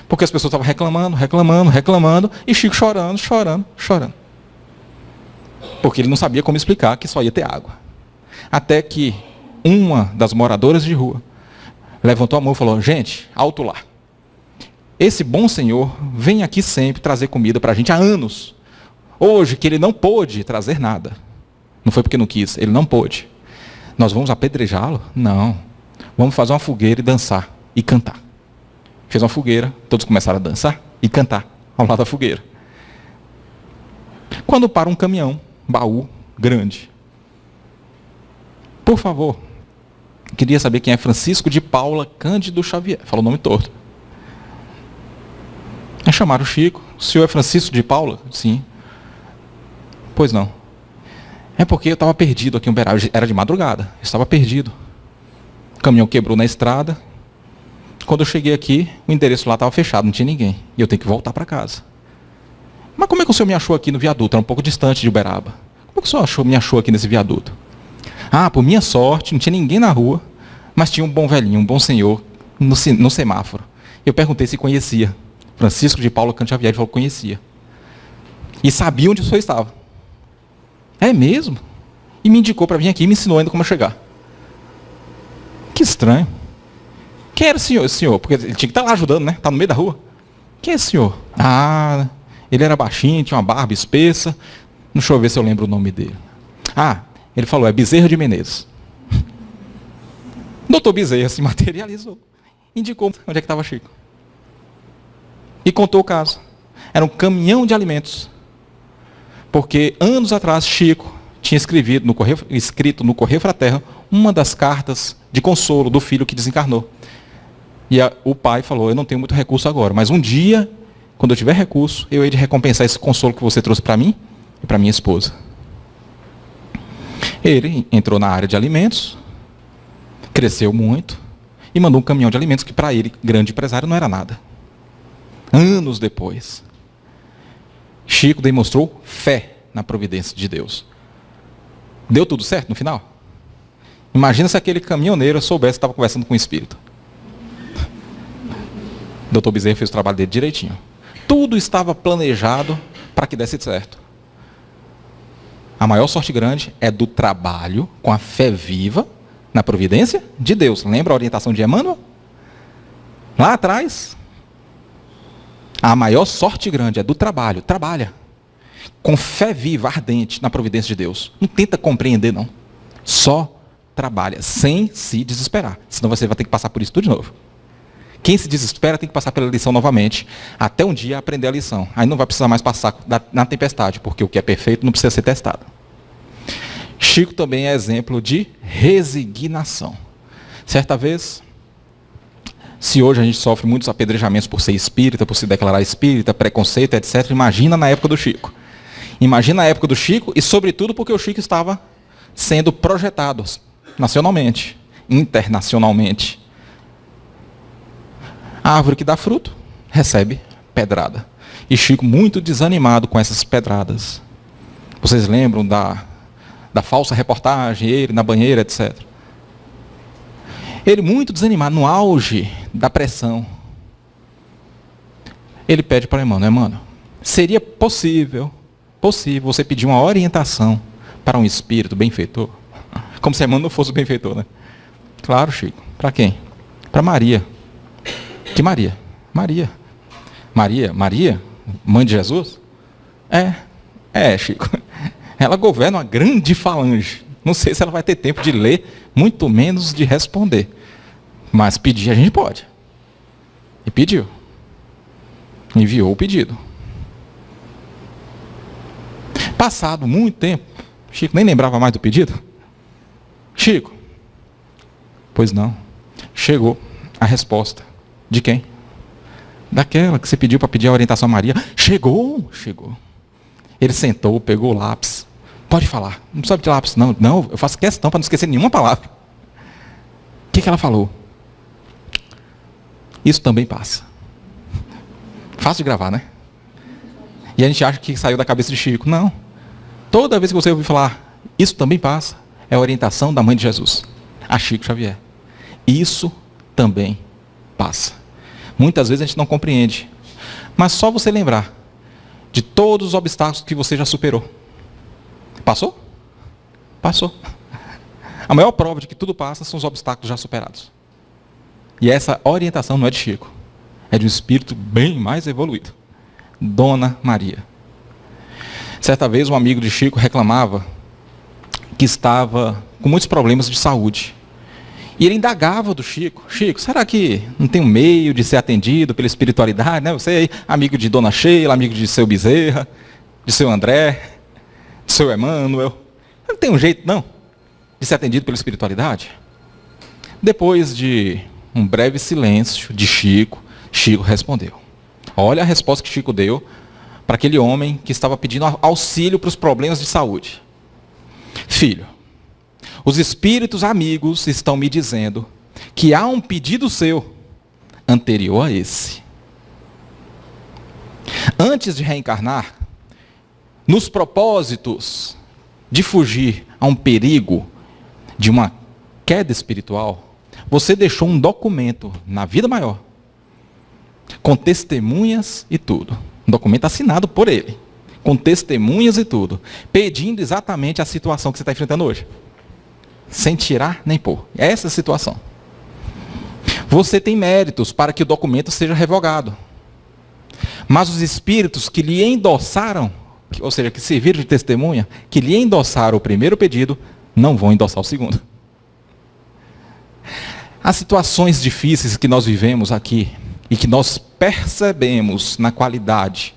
Porque as pessoas estavam reclamando, reclamando, reclamando. E Chico chorando, chorando, chorando. Porque ele não sabia como explicar que só ia ter água. Até que uma das moradoras de rua levantou a mão e falou, gente, alto lá. Esse bom senhor vem aqui sempre trazer comida para a gente há anos. Hoje, que ele não pôde trazer nada. Não foi porque não quis, ele não pôde. Nós vamos apedrejá-lo? Não. Vamos fazer uma fogueira e dançar e cantar. Fez uma fogueira, todos começaram a dançar e cantar ao lado da fogueira. Quando para um caminhão, baú grande. Por favor, queria saber quem é Francisco de Paula Cândido Xavier. Falou o nome todo. Aí chamaram o Chico. O senhor é Francisco de Paula? Sim. Pois não. É porque eu estava perdido aqui em Uberaba. Era de madrugada. Eu estava perdido. O caminhão quebrou na estrada. Quando eu cheguei aqui, o endereço lá estava fechado, não tinha ninguém. E eu tenho que voltar para casa. Mas como é que o senhor me achou aqui no viaduto? Era um pouco distante de Uberaba. Como é que o senhor me achou aqui nesse viaduto? Ah, por minha sorte, não tinha ninguém na rua, mas tinha um bom velhinho, um bom senhor, no semáforo. Eu perguntei se conhecia. Francisco de Paula Cândido Xavier falou que conhecia. E sabia onde o senhor estava. É mesmo? E me indicou para vir aqui e me ensinou ainda como chegar. Que estranho. Quem era esse senhor? Porque ele tinha que estar lá ajudando, né? Está no meio da rua. Quem é esse senhor? Ah, ele era baixinho, tinha uma barba espessa. Deixa eu ver se eu lembro o nome dele. Ah, ele falou, é Bezerra de Menezes. Doutor Bezerra se materializou. Indicou onde é que estava Chico. E contou o caso. Era um caminhão de alimentos. Porque anos atrás, Chico tinha escrito no Correio Fraterno uma das cartas de consolo do filho que desencarnou. E o pai falou, eu não tenho muito recurso agora, mas um dia, quando eu tiver recurso, eu hei de recompensar esse consolo que você trouxe para mim e para minha esposa. Ele entrou na área de alimentos, cresceu muito, e mandou um caminhão de alimentos que para ele, grande empresário, não era nada. Anos depois, Chico demonstrou fé na providência de Deus. Deu tudo certo no final? Imagina se aquele caminhoneiro soubesse que estava conversando com o Espírito. O doutor Bezerra fez o trabalho dele direitinho. Tudo estava planejado para que desse certo. A maior sorte grande é do trabalho com a fé viva na providência de Deus. Lembra a orientação de Emmanuel? Lá atrás. A maior sorte grande é do trabalho. Trabalha. Com fé viva, ardente na providência de Deus. Não tenta compreender, não. Só trabalha, sem se desesperar. Senão você vai ter que passar por isso tudo de novo. Quem se desespera tem que passar pela lição novamente, até um dia aprender a lição. Aí não vai precisar mais passar na tempestade, porque o que é perfeito não precisa ser testado. Chico também é exemplo de resignação. Certa vez, Se hoje a gente sofre muitos apedrejamentos por ser espírita, por se declarar espírita, preconceito, etc., imagina na época do Chico. Imagina a época do Chico e, sobretudo, porque o Chico estava sendo projetado nacionalmente, internacionalmente. A árvore que dá fruto recebe pedrada. E Chico muito desanimado com essas pedradas. Vocês lembram da falsa reportagem, ele na banheira, etc. Ele muito desanimado, no auge da pressão. Ele pede para Emmanuel: Emmanuel, seria possível você pedir uma orientação para um espírito benfeitor? Como se Emmanuel não fosse o benfeitor, né? Claro, Chico. Para quem? Para Maria. Que Maria? Maria, mãe de Jesus? Chico. Ela governa uma grande falange. Não sei se ela vai ter tempo de ler, muito menos de responder. Mas pedir a gente pode. E pediu. Enviou o pedido. Passado muito tempo, Chico nem lembrava mais do pedido. Chico, pois não. Chegou a resposta. De quem? Daquela que você pediu para pedir a orientação a Maria. Chegou. Ele sentou, pegou o lápis. Pode falar. Não precisa de lápis, não. Não, eu faço questão para não esquecer nenhuma palavra. O que ela falou? Isso também passa. Fácil de gravar, né? E a gente acha que saiu da cabeça de Chico. Não. Toda vez que você ouvir falar, isso também passa, é a orientação da mãe de Jesus, a Chico Xavier. Isso também passa. Muitas vezes a gente não compreende. Mas só você lembrar de todos os obstáculos que você já superou. Passou? Passou. A maior prova de que tudo passa são os obstáculos já superados. E essa orientação não é de Chico. É de um espírito bem mais evoluído. Dona Maria. Certa vez um amigo de Chico reclamava que estava com muitos problemas de saúde. E ele indagava do Chico: Chico, será que não tem um meio de ser atendido pela espiritualidade? Né? Você aí, amigo de Dona Sheila, amigo de seu Bezerra, de seu André, de seu Emmanuel. Não tem um jeito, não, de ser atendido pela espiritualidade? Depois de um breve silêncio de Chico, Chico respondeu. Olha a resposta que Chico deu para aquele homem que estava pedindo auxílio para os problemas de saúde. Filho, os espíritos amigos estão me dizendo que há um pedido seu anterior a esse. Antes de reencarnar, nos propósitos de fugir a um perigo de uma queda espiritual, você deixou um documento na vida maior, com testemunhas e tudo. Um documento assinado por ele, com testemunhas e tudo, pedindo exatamente a situação que você está enfrentando hoje. Sem tirar nem pôr. É essa a situação. Você tem méritos para que o documento seja revogado. Mas os espíritos que lhe endossaram, ou seja, que serviram de testemunha, que lhe endossaram o primeiro pedido, não vão endossar o segundo. As situações difíceis que nós vivemos aqui, e que nós percebemos na qualidade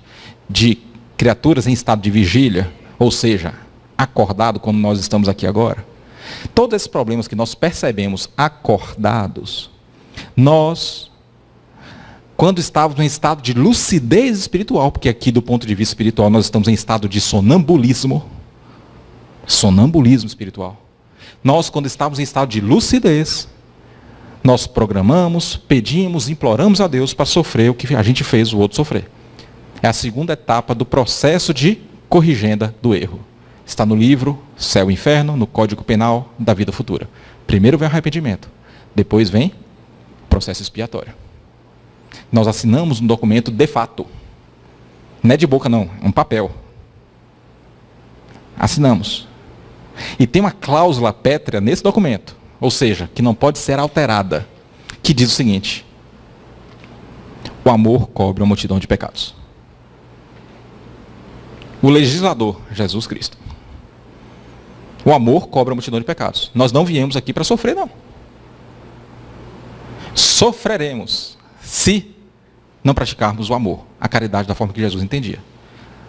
de criaturas em estado de vigília, ou seja, acordado como nós estamos aqui agora, todos esses problemas que nós percebemos acordados, nós, quando estávamos em estado de lucidez espiritual, porque aqui do ponto de vista espiritual nós estamos em estado de sonambulismo espiritual. Nós, quando estávamos em estado de lucidez, nós programamos, pedimos, imploramos a Deus para sofrer o que a gente fez o outro sofrer. É a segunda etapa do processo de corrigenda do erro. Está no livro Céu e Inferno, no Código Penal da Vida Futura. Primeiro vem o arrependimento, depois vem o processo expiatório. Nós assinamos um documento de fato. Não é de boca não, é um papel. Assinamos. E tem uma cláusula pétrea nesse documento, ou seja, que não pode ser alterada, que diz o seguinte: o amor cobre uma multidão de pecados. O legislador, Jesus Cristo. O amor cobre uma multidão de pecados. Nós não viemos aqui para sofrer, não. Sofreremos se não praticarmos o amor, a caridade da forma que Jesus entendia.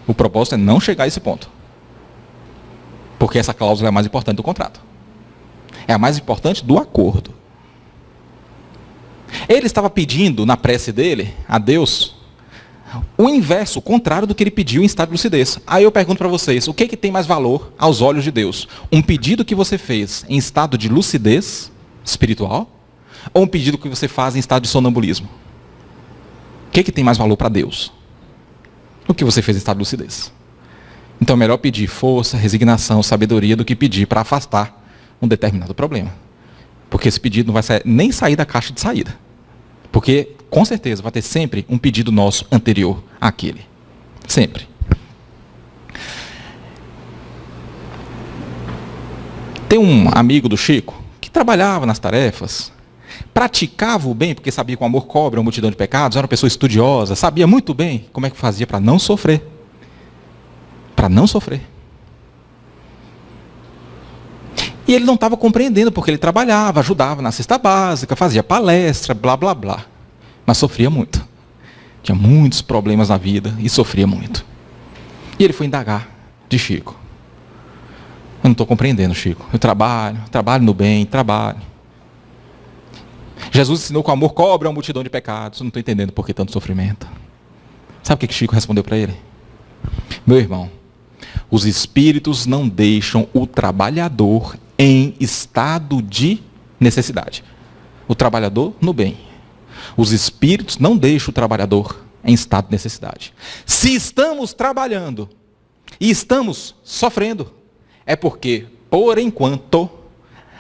O propósito é não chegar a esse ponto. Porque essa cláusula é a mais importante do contrato. É a mais importante do acordo. Ele estava pedindo, na prece dele, a Deus, o inverso, o contrário do que ele pediu em estado de lucidez. Aí eu pergunto para vocês, o que tem mais valor aos olhos de Deus? Um pedido que você fez em estado de lucidez espiritual? Ou um pedido que você faz em estado de sonambulismo? O que tem mais valor para Deus? O que você fez em estado de lucidez. Então é melhor pedir força, resignação, sabedoria do que pedir para afastar um determinado problema. Porque esse pedido não vai nem sair da caixa de saída. Porque, com certeza, vai ter sempre um pedido nosso anterior àquele. Sempre. Tem um amigo do Chico que trabalhava nas tarefas, praticava o bem, porque sabia que o amor cobre uma multidão de pecados, era uma pessoa estudiosa, sabia muito bem como é que fazia para não sofrer. Para não sofrer. E ele não estava compreendendo, porque ele trabalhava, ajudava na cesta básica, fazia palestra, blá, blá, blá. Mas sofria muito. Tinha muitos problemas na vida e sofria muito. E ele foi indagar de Chico. Eu não estou compreendendo, Chico. Eu trabalho no bem, trabalho. Jesus ensinou que o amor cobre uma multidão de pecados. Eu não estou entendendo por que tanto sofrimento. Sabe o que Chico respondeu para ele? Meu irmão, os espíritos não deixam o trabalhador em estado de necessidade. O trabalhador no bem. Os espíritos não deixam o trabalhador em estado de necessidade. Se estamos trabalhando e estamos sofrendo, é porque, por enquanto,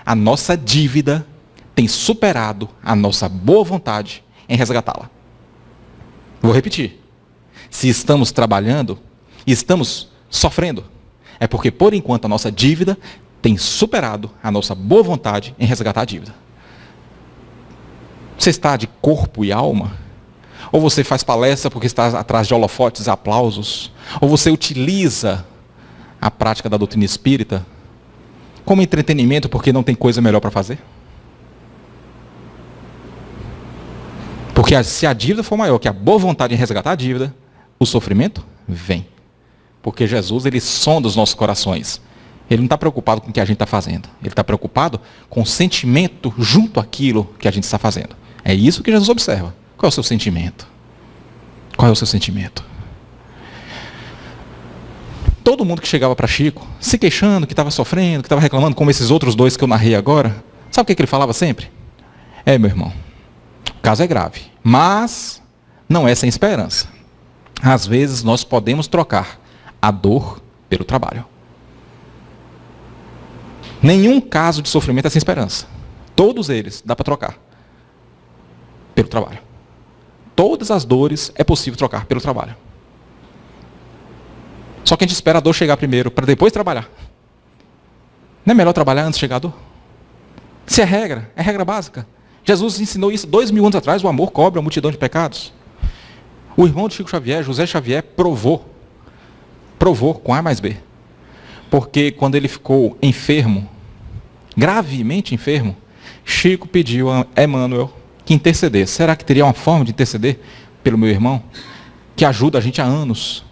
a nossa dívida tem superado a nossa boa vontade em resgatá-la. Vou repetir. Se estamos trabalhando e estamos sofrendo, é porque, por enquanto, a nossa dívida tem superado a nossa boa vontade em resgatar a dívida. Você está de corpo e alma? Ou você faz palestra porque está atrás de holofotes e aplausos? Ou você utiliza a prática da doutrina espírita como entretenimento porque não tem coisa melhor para fazer? Porque se a dívida for maior que a boa vontade em resgatar a dívida, o sofrimento vem. Porque Jesus, ele sonda os nossos corações. Ele não está preocupado com o que a gente está fazendo. Ele está preocupado com o sentimento junto àquilo que a gente está fazendo. É isso que Jesus observa. Qual é o seu sentimento? Qual é o seu sentimento? Todo mundo que chegava para Chico, se queixando, que estava sofrendo, que estava reclamando, como esses outros dois que eu narrei agora, sabe o que ele falava sempre? Meu irmão, o caso é grave, mas não é sem esperança. Às vezes nós podemos trocar a dor pelo trabalho. Nenhum caso de sofrimento é sem esperança. Todos eles dá para trocar pelo trabalho. Todas as dores é possível trocar pelo trabalho. Só que a gente espera a dor chegar primeiro, para depois trabalhar. Não é melhor trabalhar antes de chegar a dor? Se é regra básica. Jesus ensinou isso 2000 anos atrás, o amor cobre a multidão de pecados. O irmão de Chico Xavier, José Xavier, provou com A mais B. Porque quando ele ficou enfermo, gravemente enfermo, Chico pediu a Emmanuel que intercedesse. Será que teria uma forma de interceder pelo meu irmão? Que ajuda a gente há anos,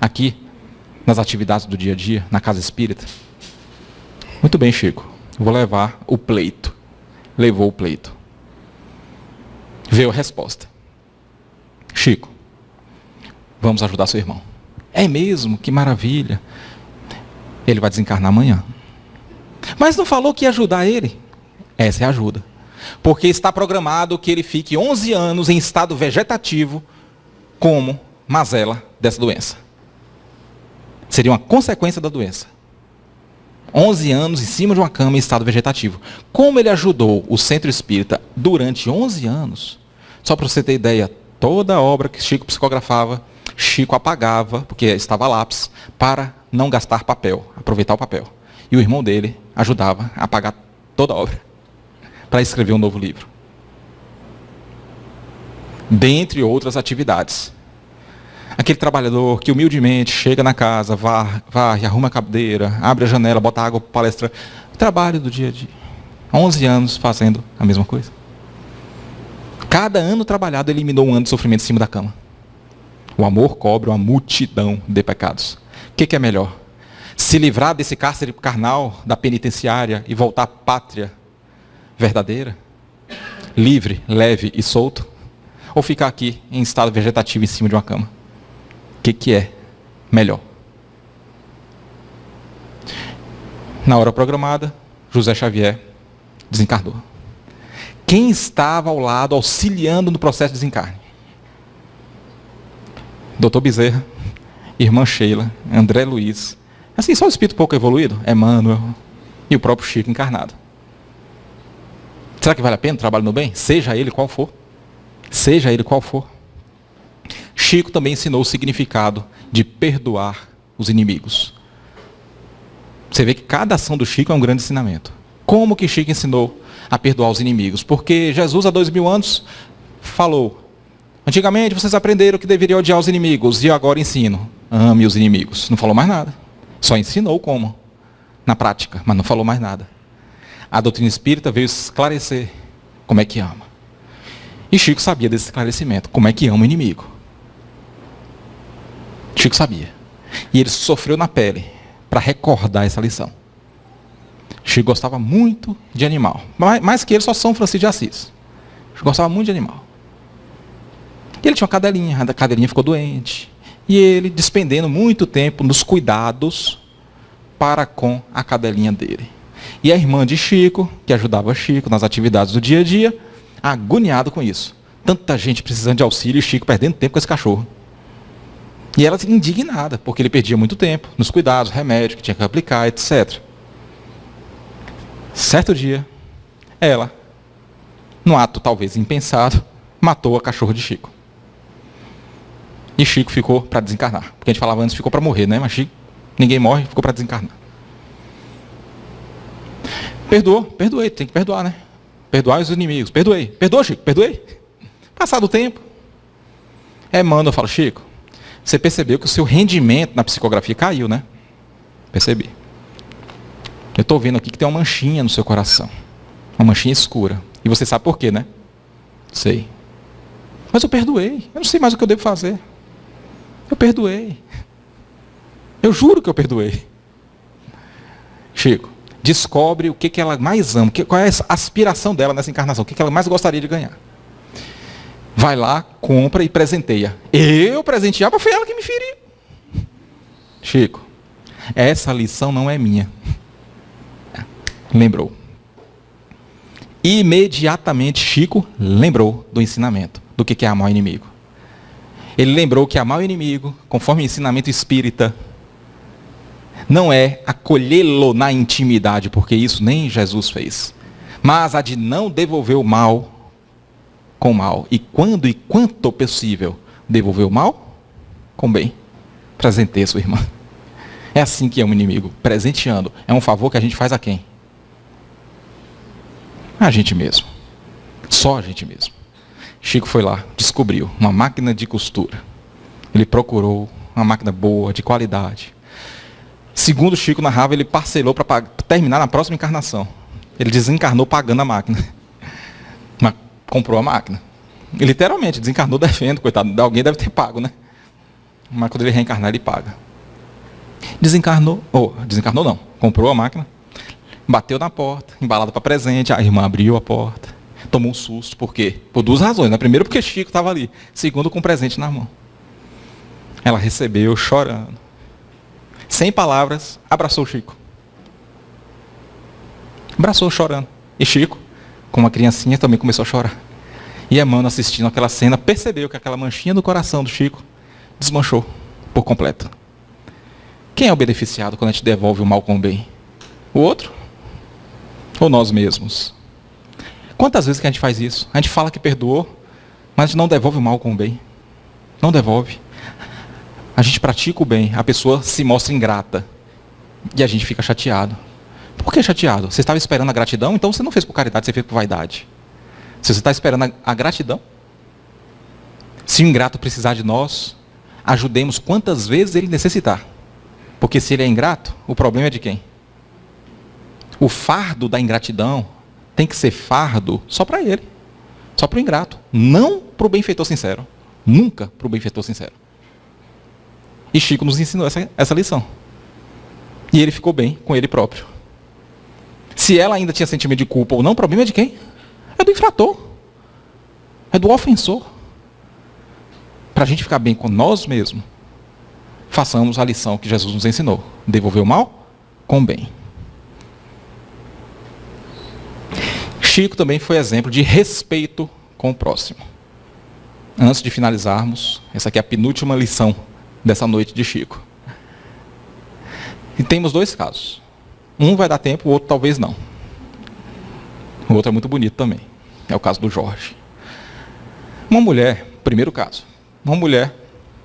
aqui, nas atividades do dia a dia, na casa espírita. Muito bem, Chico. Vou levar o pleito. Levou o pleito. Veio a resposta. Chico, vamos ajudar seu irmão. É mesmo? Que maravilha. Ele vai desencarnar amanhã. Mas não falou que ia ajudar ele? Essa é a ajuda. Porque está programado que ele fique 11 anos em estado vegetativo como mazela dessa doença. Seria uma consequência da doença. 11 anos em cima de uma cama em estado vegetativo. Como ele ajudou o centro espírita durante 11 anos, só para você ter ideia, toda a obra que Chico psicografava, Chico apagava, porque estava lápis, para não gastar papel, aproveitar o papel. E o irmão dele ajudava a apagar toda a obra, para escrever um novo livro. Dentre outras atividades. Aquele trabalhador que humildemente chega na casa, varre, arruma a cadeira, abre a janela, bota água para a palestra. Trabalho do dia a dia. 11 anos fazendo a mesma coisa. Cada ano trabalhado eliminou um ano de sofrimento em cima da cama. O amor cobre uma multidão de pecados. O que é melhor? Se livrar desse cárcere carnal, da penitenciária, e voltar à pátria verdadeira? livre, leve e solto, ou ficar aqui em estado vegetativo em cima de uma cama? O que é melhor? Na hora programada, José Xavier desencarnou. Quem estava ao lado auxiliando no processo de desencarne? Doutor Bezerra, irmã Sheila, André Luiz, assim, só o espírito pouco evoluído, Emmanuel e o próprio Chico encarnado. Será que vale a pena o trabalho no bem? Seja ele qual for. Seja ele qual for. Chico também ensinou o significado de perdoar os inimigos. Você vê que cada ação do Chico é um grande ensinamento. Como que Chico ensinou a perdoar os inimigos? Porque Jesus, há 2000 anos, falou: antigamente vocês aprenderam que deveriam odiar os inimigos, e eu agora ensino: ame os inimigos. Não falou mais nada. Só ensinou como, na prática, mas não falou mais nada. A doutrina espírita veio esclarecer como é que ama. E Chico sabia desse esclarecimento, como é que ama o inimigo. Chico sabia. E ele sofreu na pele para recordar essa lição. Chico gostava muito de animal. Mais que ele, só São Francisco de Assis. Chico gostava muito de animal. E ele tinha uma cadelinha, a cadelinha ficou doente. E ele despendendo muito tempo nos cuidados para com a cadelinha dele. E a irmã de Chico, que ajudava Chico nas atividades do dia a dia, agoniado com isso. Tanta gente precisando de auxílio e Chico perdendo tempo com esse cachorro. E ela indignada, porque ele perdia muito tempo nos cuidados, remédio que tinha que aplicar, etc. Certo dia, ela, num ato talvez impensado, matou a cachorra de Chico. E Chico ficou para desencarnar. Porque a gente falava antes, ficou para morrer, né? Mas Chico, ninguém morre, ficou para desencarnar. Perdoei, tem que perdoar, né? Perdoar os inimigos, perdoei. Perdoa, Chico, perdoei. Passado o tempo, Emmanuel fala: Chico, você percebeu que o seu rendimento na psicografia caiu, né? Percebi. Eu estou vendo aqui que tem uma manchinha no seu coração. Uma manchinha escura. E você sabe por quê, né? Sei. Mas eu perdoei. Eu não sei mais o que eu devo fazer. Eu perdoei. Eu juro que eu perdoei. Chico, descobre o que ela mais ama. Qual é a aspiração dela nessa encarnação. O que ela mais gostaria de ganhar. Vai lá, compra e presenteia. Eu presenteava, foi ela que me feriu. Chico, essa lição não é minha. Lembrou. Imediatamente Chico lembrou do ensinamento, do que é amar o inimigo. Ele lembrou que amar o inimigo, conforme o ensinamento espírita, não é acolhê-lo na intimidade, porque isso nem Jesus fez, mas a de não devolver o mal com mal. E quando e quanto possível devolver o mal com bem. Presenteie sua irmã. É assim que é um inimigo, presenteando. É um favor que a gente faz a quem? A gente mesmo. Só a gente mesmo. Chico foi lá, descobriu uma máquina de costura. Ele procurou uma máquina boa, de qualidade. Segundo Chico narrava, ele parcelou para terminar na próxima encarnação. Ele desencarnou pagando a máquina. Mas comprou a máquina. E literalmente, desencarnou devendo, coitado. Alguém deve ter pago, né? Mas quando ele reencarnar, ele paga. Desencarnou não. Comprou a máquina. Bateu na porta, embalado para presente, a irmã abriu a porta, tomou um susto, por quê? Por duas razões, né? Primeiro porque Chico estava ali, segundo com o presente na mão. Ela recebeu chorando, sem palavras, abraçou Chico. Abraçou chorando. E Chico, com uma criancinha, também começou a chorar. E Emmanuel, assistindo aquela cena, percebeu que aquela manchinha do coração do Chico desmanchou por completo. Quem é o beneficiado quando a gente devolve o mal com o bem? O outro? Ou nós mesmos? Quantas vezes que a gente faz isso? A gente fala que perdoou, mas a gente não devolve o mal com o bem. Não devolve. A gente pratica o bem, a pessoa se mostra ingrata. E a gente fica chateado. Por que chateado? Você estava esperando a gratidão, então você não fez por caridade, você fez por vaidade. Se você está esperando a gratidão, se o ingrato precisar de nós, ajudemos quantas vezes ele necessitar. Porque se ele é ingrato, o problema é de quem? O fardo da ingratidão tem que ser fardo só para ele. Só para o ingrato. Não para o benfeitor sincero. Nunca para o benfeitor sincero. E Chico nos ensinou essa lição. E ele ficou bem com ele próprio. Se ela ainda tinha sentimento de culpa ou não, o problema é de quem? É do infrator. é do ofensor. Para a gente ficar bem com nós mesmos, façamos a lição que Jesus nos ensinou. Devolver o mal com o bem. Chico também foi exemplo de respeito com o próximo. Antes de finalizarmos, essa aqui é a penúltima lição dessa noite de Chico. E temos dois casos. Um vai dar tempo, o outro talvez não. O outro é muito bonito também. É o caso do Jorge. Uma mulher, primeiro caso, uma mulher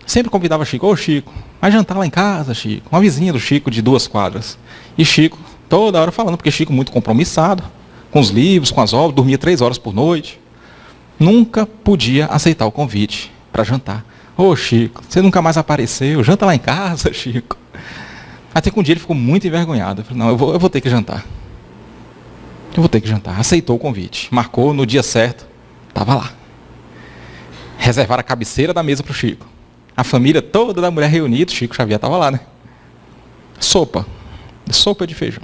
sempre convidava Chico: ô Chico, vai jantar lá em casa, Chico. Uma vizinha do Chico de 2 quadras. E Chico, toda hora falando, porque Chico muito compromissado, com os livros, com as obras, dormia 3 horas por noite. Nunca podia aceitar o convite para jantar. Ô Chico, você nunca mais apareceu, janta lá em casa, Chico. Até que um dia ele ficou muito envergonhado. Ele falou: não, eu vou ter que jantar. Eu vou ter que jantar. Aceitou o convite. Marcou no dia certo. Estava lá. Reservaram a cabeceira da mesa para o Chico. A família toda da mulher reunida. Chico Xavier estava lá, né? Sopa. Sopa de feijão.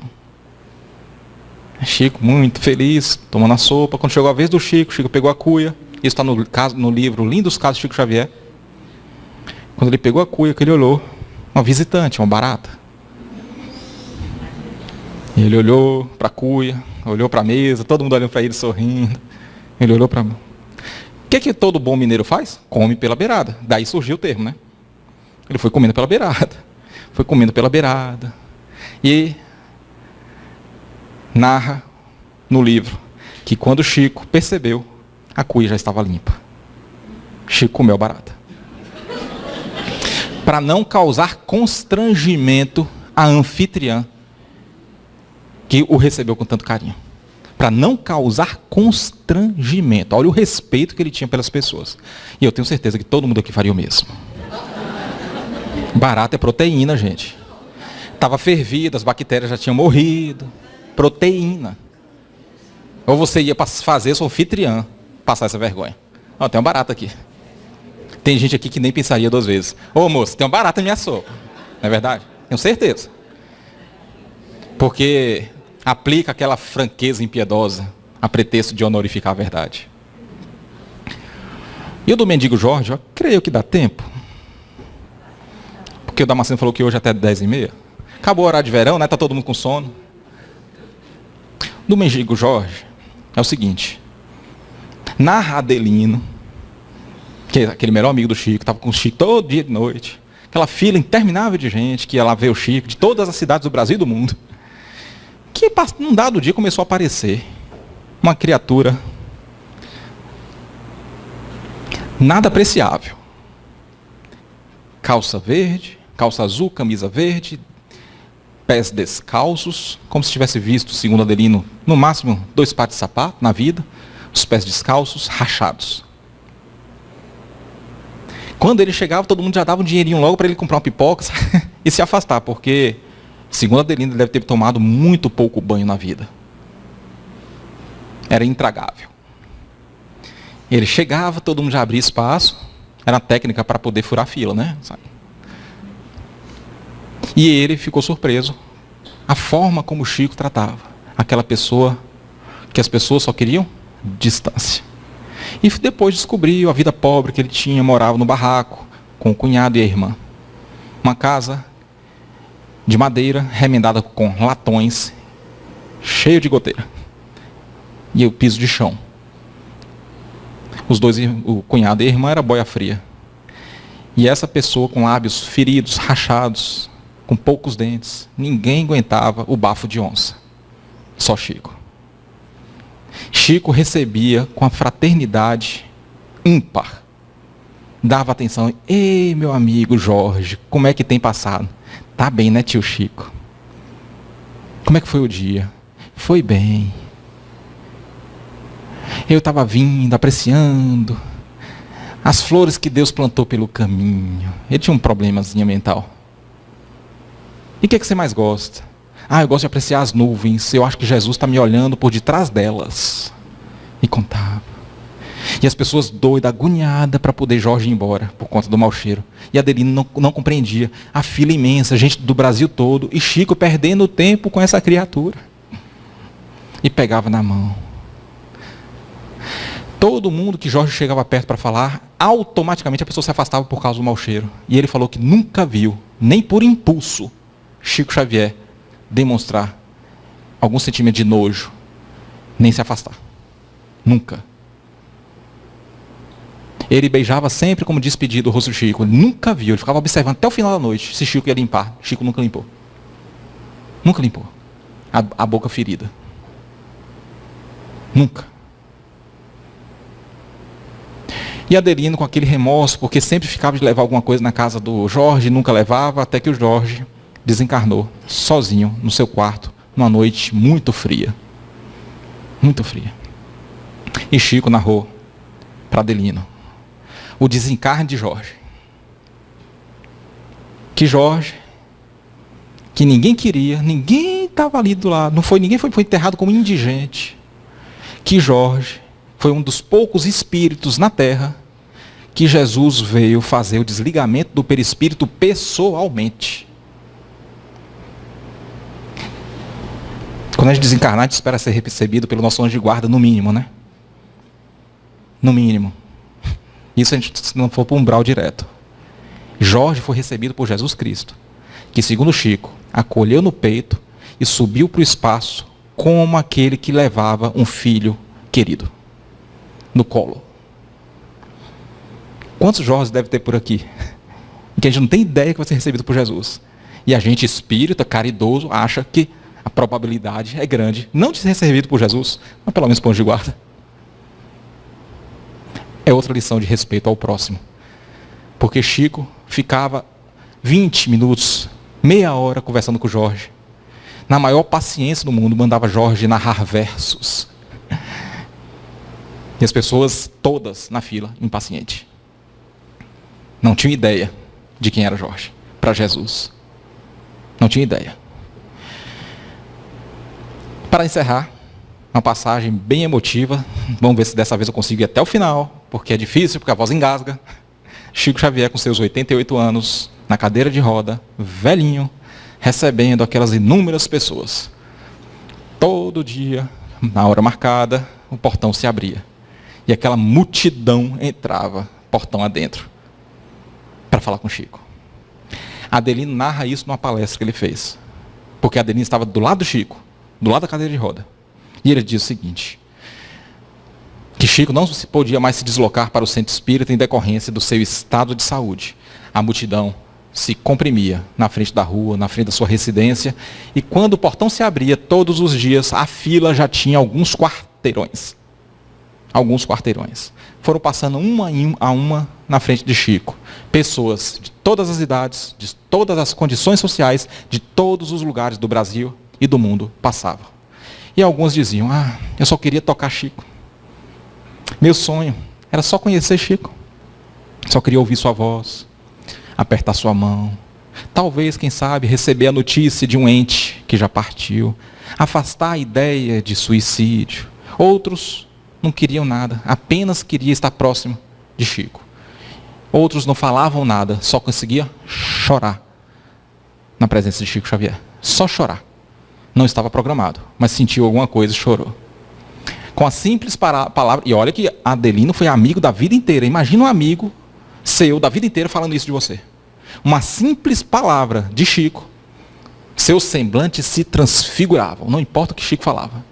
Chico muito feliz, tomando a sopa. Quando chegou a vez do Chico, Chico pegou a cuia. Isso está no livro Lindos Casos de Chico Xavier. Quando ele pegou a cuia, que ele olhou, uma visitante, uma barata. Ele olhou para a cuia, olhou para a mesa, todo mundo olhando para ele sorrindo. Ele olhou para... O que todo bom mineiro faz? Come pela beirada. Daí surgiu o termo, né? Ele foi comendo pela beirada. Foi comendo pela beirada. E narra no livro que quando Chico percebeu, a cuia já estava limpa. Chico comeu a barata. Para não causar constrangimento à anfitriã que o recebeu com tanto carinho. Para não causar constrangimento. Olha o respeito que ele tinha pelas pessoas. E eu tenho certeza que todo mundo aqui faria o mesmo. Barata é proteína, gente. Estava fervida, as bactérias já tinham morrido. Proteína. Ou você ia fazer sua anfitriã passar essa vergonha. Ó, tem uma barata aqui. Tem gente aqui que nem pensaria 2 vezes. Ô moço, tem uma barata na minha sopa. Não é verdade? Tenho certeza. Porque aplica aquela franqueza impiedosa a pretexto de honorificar a verdade. E o do mendigo Jorge, eu creio que dá tempo. Porque o Damasceno falou que hoje até 10h30. Acabou o horário de verão, né? Tá todo mundo com sono. Do mendigo Jorge é o seguinte. Narra Adelino, que é aquele melhor amigo do Chico, estava com o Chico todo dia de noite. Aquela fila interminável de gente que ia lá ver o Chico, de todas as cidades do Brasil e do mundo. Que num dado dia começou a aparecer uma criatura nada apreciável. Calça verde, calça azul, camisa verde, pés descalços, como se tivesse visto, segundo Adelino, no máximo 2 pares de sapato na vida, os pés descalços, rachados. Quando ele chegava, todo mundo já dava um dinheirinho logo para ele comprar uma pipoca e se afastar, porque, segundo Adelino, ele deve ter tomado muito pouco banho na vida. Era intragável. Ele chegava, todo mundo já abria espaço, era uma técnica para poder furar fila, né? E ele ficou surpreso. A forma como o Chico tratava aquela pessoa, que as pessoas só queriam distância. E depois descobriu a vida pobre que ele tinha, morava no barraco, com o cunhado e a irmã. Uma casa de madeira, remendada com latões, cheio de goteira. E o piso de chão. Os dois, o cunhado e a irmã, era boia fria. E essa pessoa com lábios feridos, rachados, com poucos dentes, ninguém aguentava o bafo de onça. Só Chico. Chico recebia com a fraternidade ímpar. Dava atenção. Ei, meu amigo Jorge, como é que tem passado? Tá bem, né, tio Chico? Como é que foi o dia? Foi bem. Eu estava vindo, apreciando as flores que Deus plantou pelo caminho. Ele tinha um problemazinho mental. E o que você mais gosta? Eu gosto de apreciar as nuvens. Eu acho que Jesus está me olhando por detrás delas. E contava. E as pessoas doidas, agoniadas para poder Jorge ir embora, por conta do mau cheiro. E Adelino não compreendia. A fila imensa, gente do Brasil todo. E Chico perdendo tempo com essa criatura. E pegava na mão. Todo mundo que Jorge chegava perto para falar, automaticamente a pessoa se afastava por causa do mau cheiro. E ele falou que nunca viu, nem por impulso, Chico Xavier demonstrar algum sentimento de nojo, nem se afastar. Nunca. Ele beijava sempre como despedido o rosto do Chico. Ele nunca viu, ele ficava observando até o final da noite se Chico ia limpar. Chico nunca limpou. Nunca limpou a boca ferida. Nunca. E Adelino com aquele remorso, porque sempre ficava de levar alguma coisa na casa do Jorge, nunca levava, até que o Jorge desencarnou, sozinho, no seu quarto, numa noite muito fria. Muito fria. E Chico narrou para Adelino o desencarne de Jorge. Que Jorge, que ninguém queria, ninguém estava ali do lado, ninguém foi enterrado como indigente. Que Jorge foi um dos poucos espíritos na Terra que Jesus veio fazer o desligamento do perispírito pessoalmente. Quando a gente desencarnar, a gente espera ser recebido pelo nosso anjo de guarda, no mínimo, né? No mínimo. Isso a gente, se não for para o umbral direto. Jorge foi recebido por Jesus Cristo, que, segundo Chico, acolheu no peito e subiu para o espaço como aquele que levava um filho querido no colo. Quantos Jorges deve ter por aqui? Que a gente não tem ideia que vai ser recebido por Jesus. E a gente espírita, caridoso, acha que a probabilidade é grande, não de ser recebido por Jesus, mas pelo menos por anjo de guarda. É outra lição de respeito ao próximo. Porque Chico ficava 20 minutos, meia hora conversando com Jorge. Na maior paciência do mundo, mandava Jorge narrar versos. E as pessoas todas na fila, impacientes. Não tinham ideia de quem era Jorge para Jesus. Não tinha ideia. Para encerrar, uma passagem bem emotiva. Vamos ver se dessa vez eu consigo ir até o final, porque é difícil, porque a voz engasga. Chico Xavier, com seus 88 anos, na cadeira de roda, velhinho, recebendo aquelas inúmeras pessoas. Todo dia, na hora marcada, o portão se abria. E aquela multidão entrava, portão adentro, para falar com Chico. Adelino narra isso numa palestra que ele fez. Porque Adelino estava do lado do Chico, do lado da cadeira de roda. E ele diz o seguinte, que Chico não podia mais se deslocar para o centro espírita em decorrência do seu estado de saúde. A multidão se comprimia na frente da rua, na frente da sua residência, e quando o portão se abria todos os dias, a fila já tinha alguns quarteirões. Alguns quarteirões. Foram passando uma a uma na frente de Chico. Pessoas de todas as idades, de todas as condições sociais, de todos os lugares do Brasil e do mundo passavam. E alguns diziam, eu só queria tocar Chico. Meu sonho era só conhecer Chico. Só queria ouvir sua voz, apertar sua mão. Talvez, quem sabe, receber a notícia de um ente que já partiu. Afastar a ideia de suicídio. Outros não queriam nada, apenas queriam estar próximo de Chico. Outros não falavam nada, só conseguiam chorar na presença de Chico Xavier. Só chorar. Não estava programado, mas sentiu alguma coisa e chorou. Com a simples palavra, e olha que Adelino foi amigo da vida inteira. Imagina um amigo seu da vida inteira falando isso de você. Uma simples palavra de Chico, seus semblantes se transfiguravam. Não importa o que Chico falava.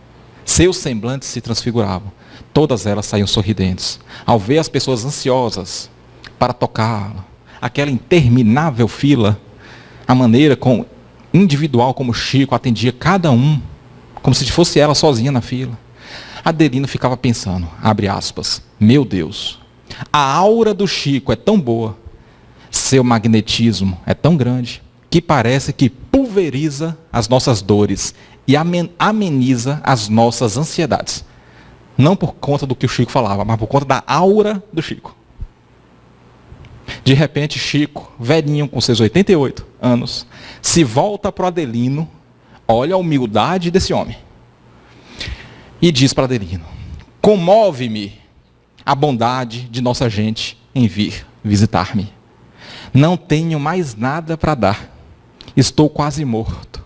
Seus semblantes se transfiguravam. Todas elas saíam sorridentes. Ao ver as pessoas ansiosas para tocá-lo, aquela interminável fila, a maneira individual como Chico atendia cada um, como se fosse ela sozinha na fila. Adelino ficava pensando, abre aspas, meu Deus, a aura do Chico é tão boa, seu magnetismo é tão grande, que parece que pulveriza as nossas dores e ameniza as nossas ansiedades. Não por conta do que o Chico falava, mas por conta da aura do Chico. De repente, Chico, velhinho, com seus 88 anos, se volta para o Adelino, olha a humildade desse homem, e diz para Adelino, comove-me a bondade de nossa gente em vir visitar-me. Não tenho mais nada para dar, estou quase morto.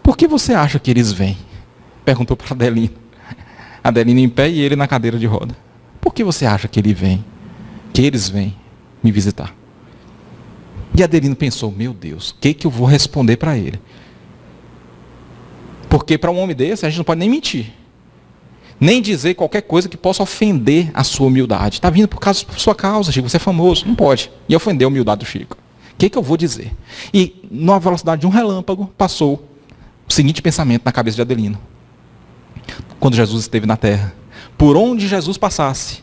Por que você acha que eles vêm? Perguntou para Adelino. Adelino em pé e ele na cadeira de roda. Por que você acha que eles vêm me visitar? E Adelino pensou, meu Deus, o que eu vou responder para ele? Porque para um homem desse, a gente não pode nem mentir. Nem dizer qualquer coisa que possa ofender a sua humildade. Está vindo por sua causa, Chico, você é famoso. Não pode. E ofender a humildade do Chico. O que eu vou dizer? E, na velocidade de um relâmpago, passou o seguinte pensamento na cabeça de Adelino. Quando Jesus esteve na terra, por onde Jesus passasse,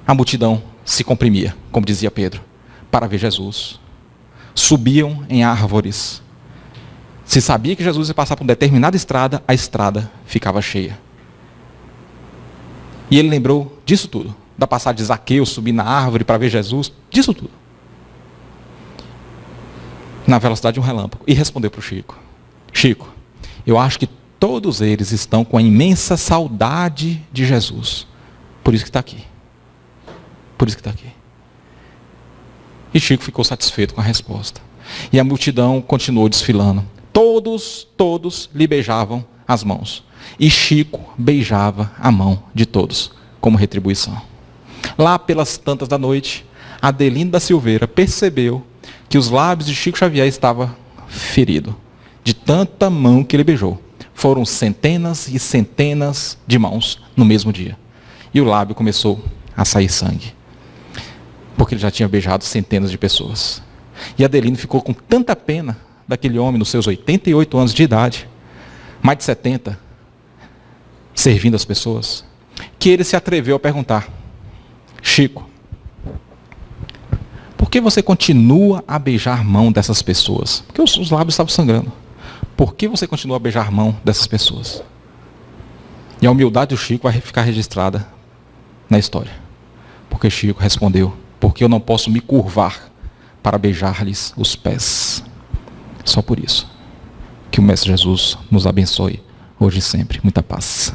a multidão se comprimia, como dizia Pedro, para ver Jesus. Subiam em árvores. Se sabia que Jesus ia passar por uma determinada estrada, a estrada ficava cheia. E ele lembrou disso tudo, da passagem de Zaqueu, subir na árvore para ver Jesus, disso tudo. Na velocidade de um relâmpago. E respondeu para o Chico. Chico, eu acho que todos eles estão com a imensa saudade de Jesus. Por isso que está aqui. Por isso que está aqui. E Chico ficou satisfeito com a resposta. E a multidão continuou desfilando. Todos lhe beijavam as mãos. E Chico beijava a mão de todos, como retribuição. Lá pelas tantas da noite, Adelino da Silveira percebeu que os lábios de Chico Xavier estavam feridos, de tanta mão que ele beijou. Foram centenas e centenas de mãos no mesmo dia. E o lábio começou a sair sangue, porque ele já tinha beijado centenas de pessoas. E Adelino ficou com tanta pena daquele homem nos seus 88 anos de idade, mais de 70, servindo as pessoas, que ele se atreveu a perguntar, Chico, por que você continua a beijar a mão dessas pessoas? Porque os lábios estavam sangrando. Por que você continua a beijar a mão dessas pessoas? E a humildade do Chico vai ficar registrada na história. Porque Chico respondeu, porque eu não posso me curvar para beijar-lhes os pés. Só por isso. Que o Mestre Jesus nos abençoe hoje e sempre. Muita paz.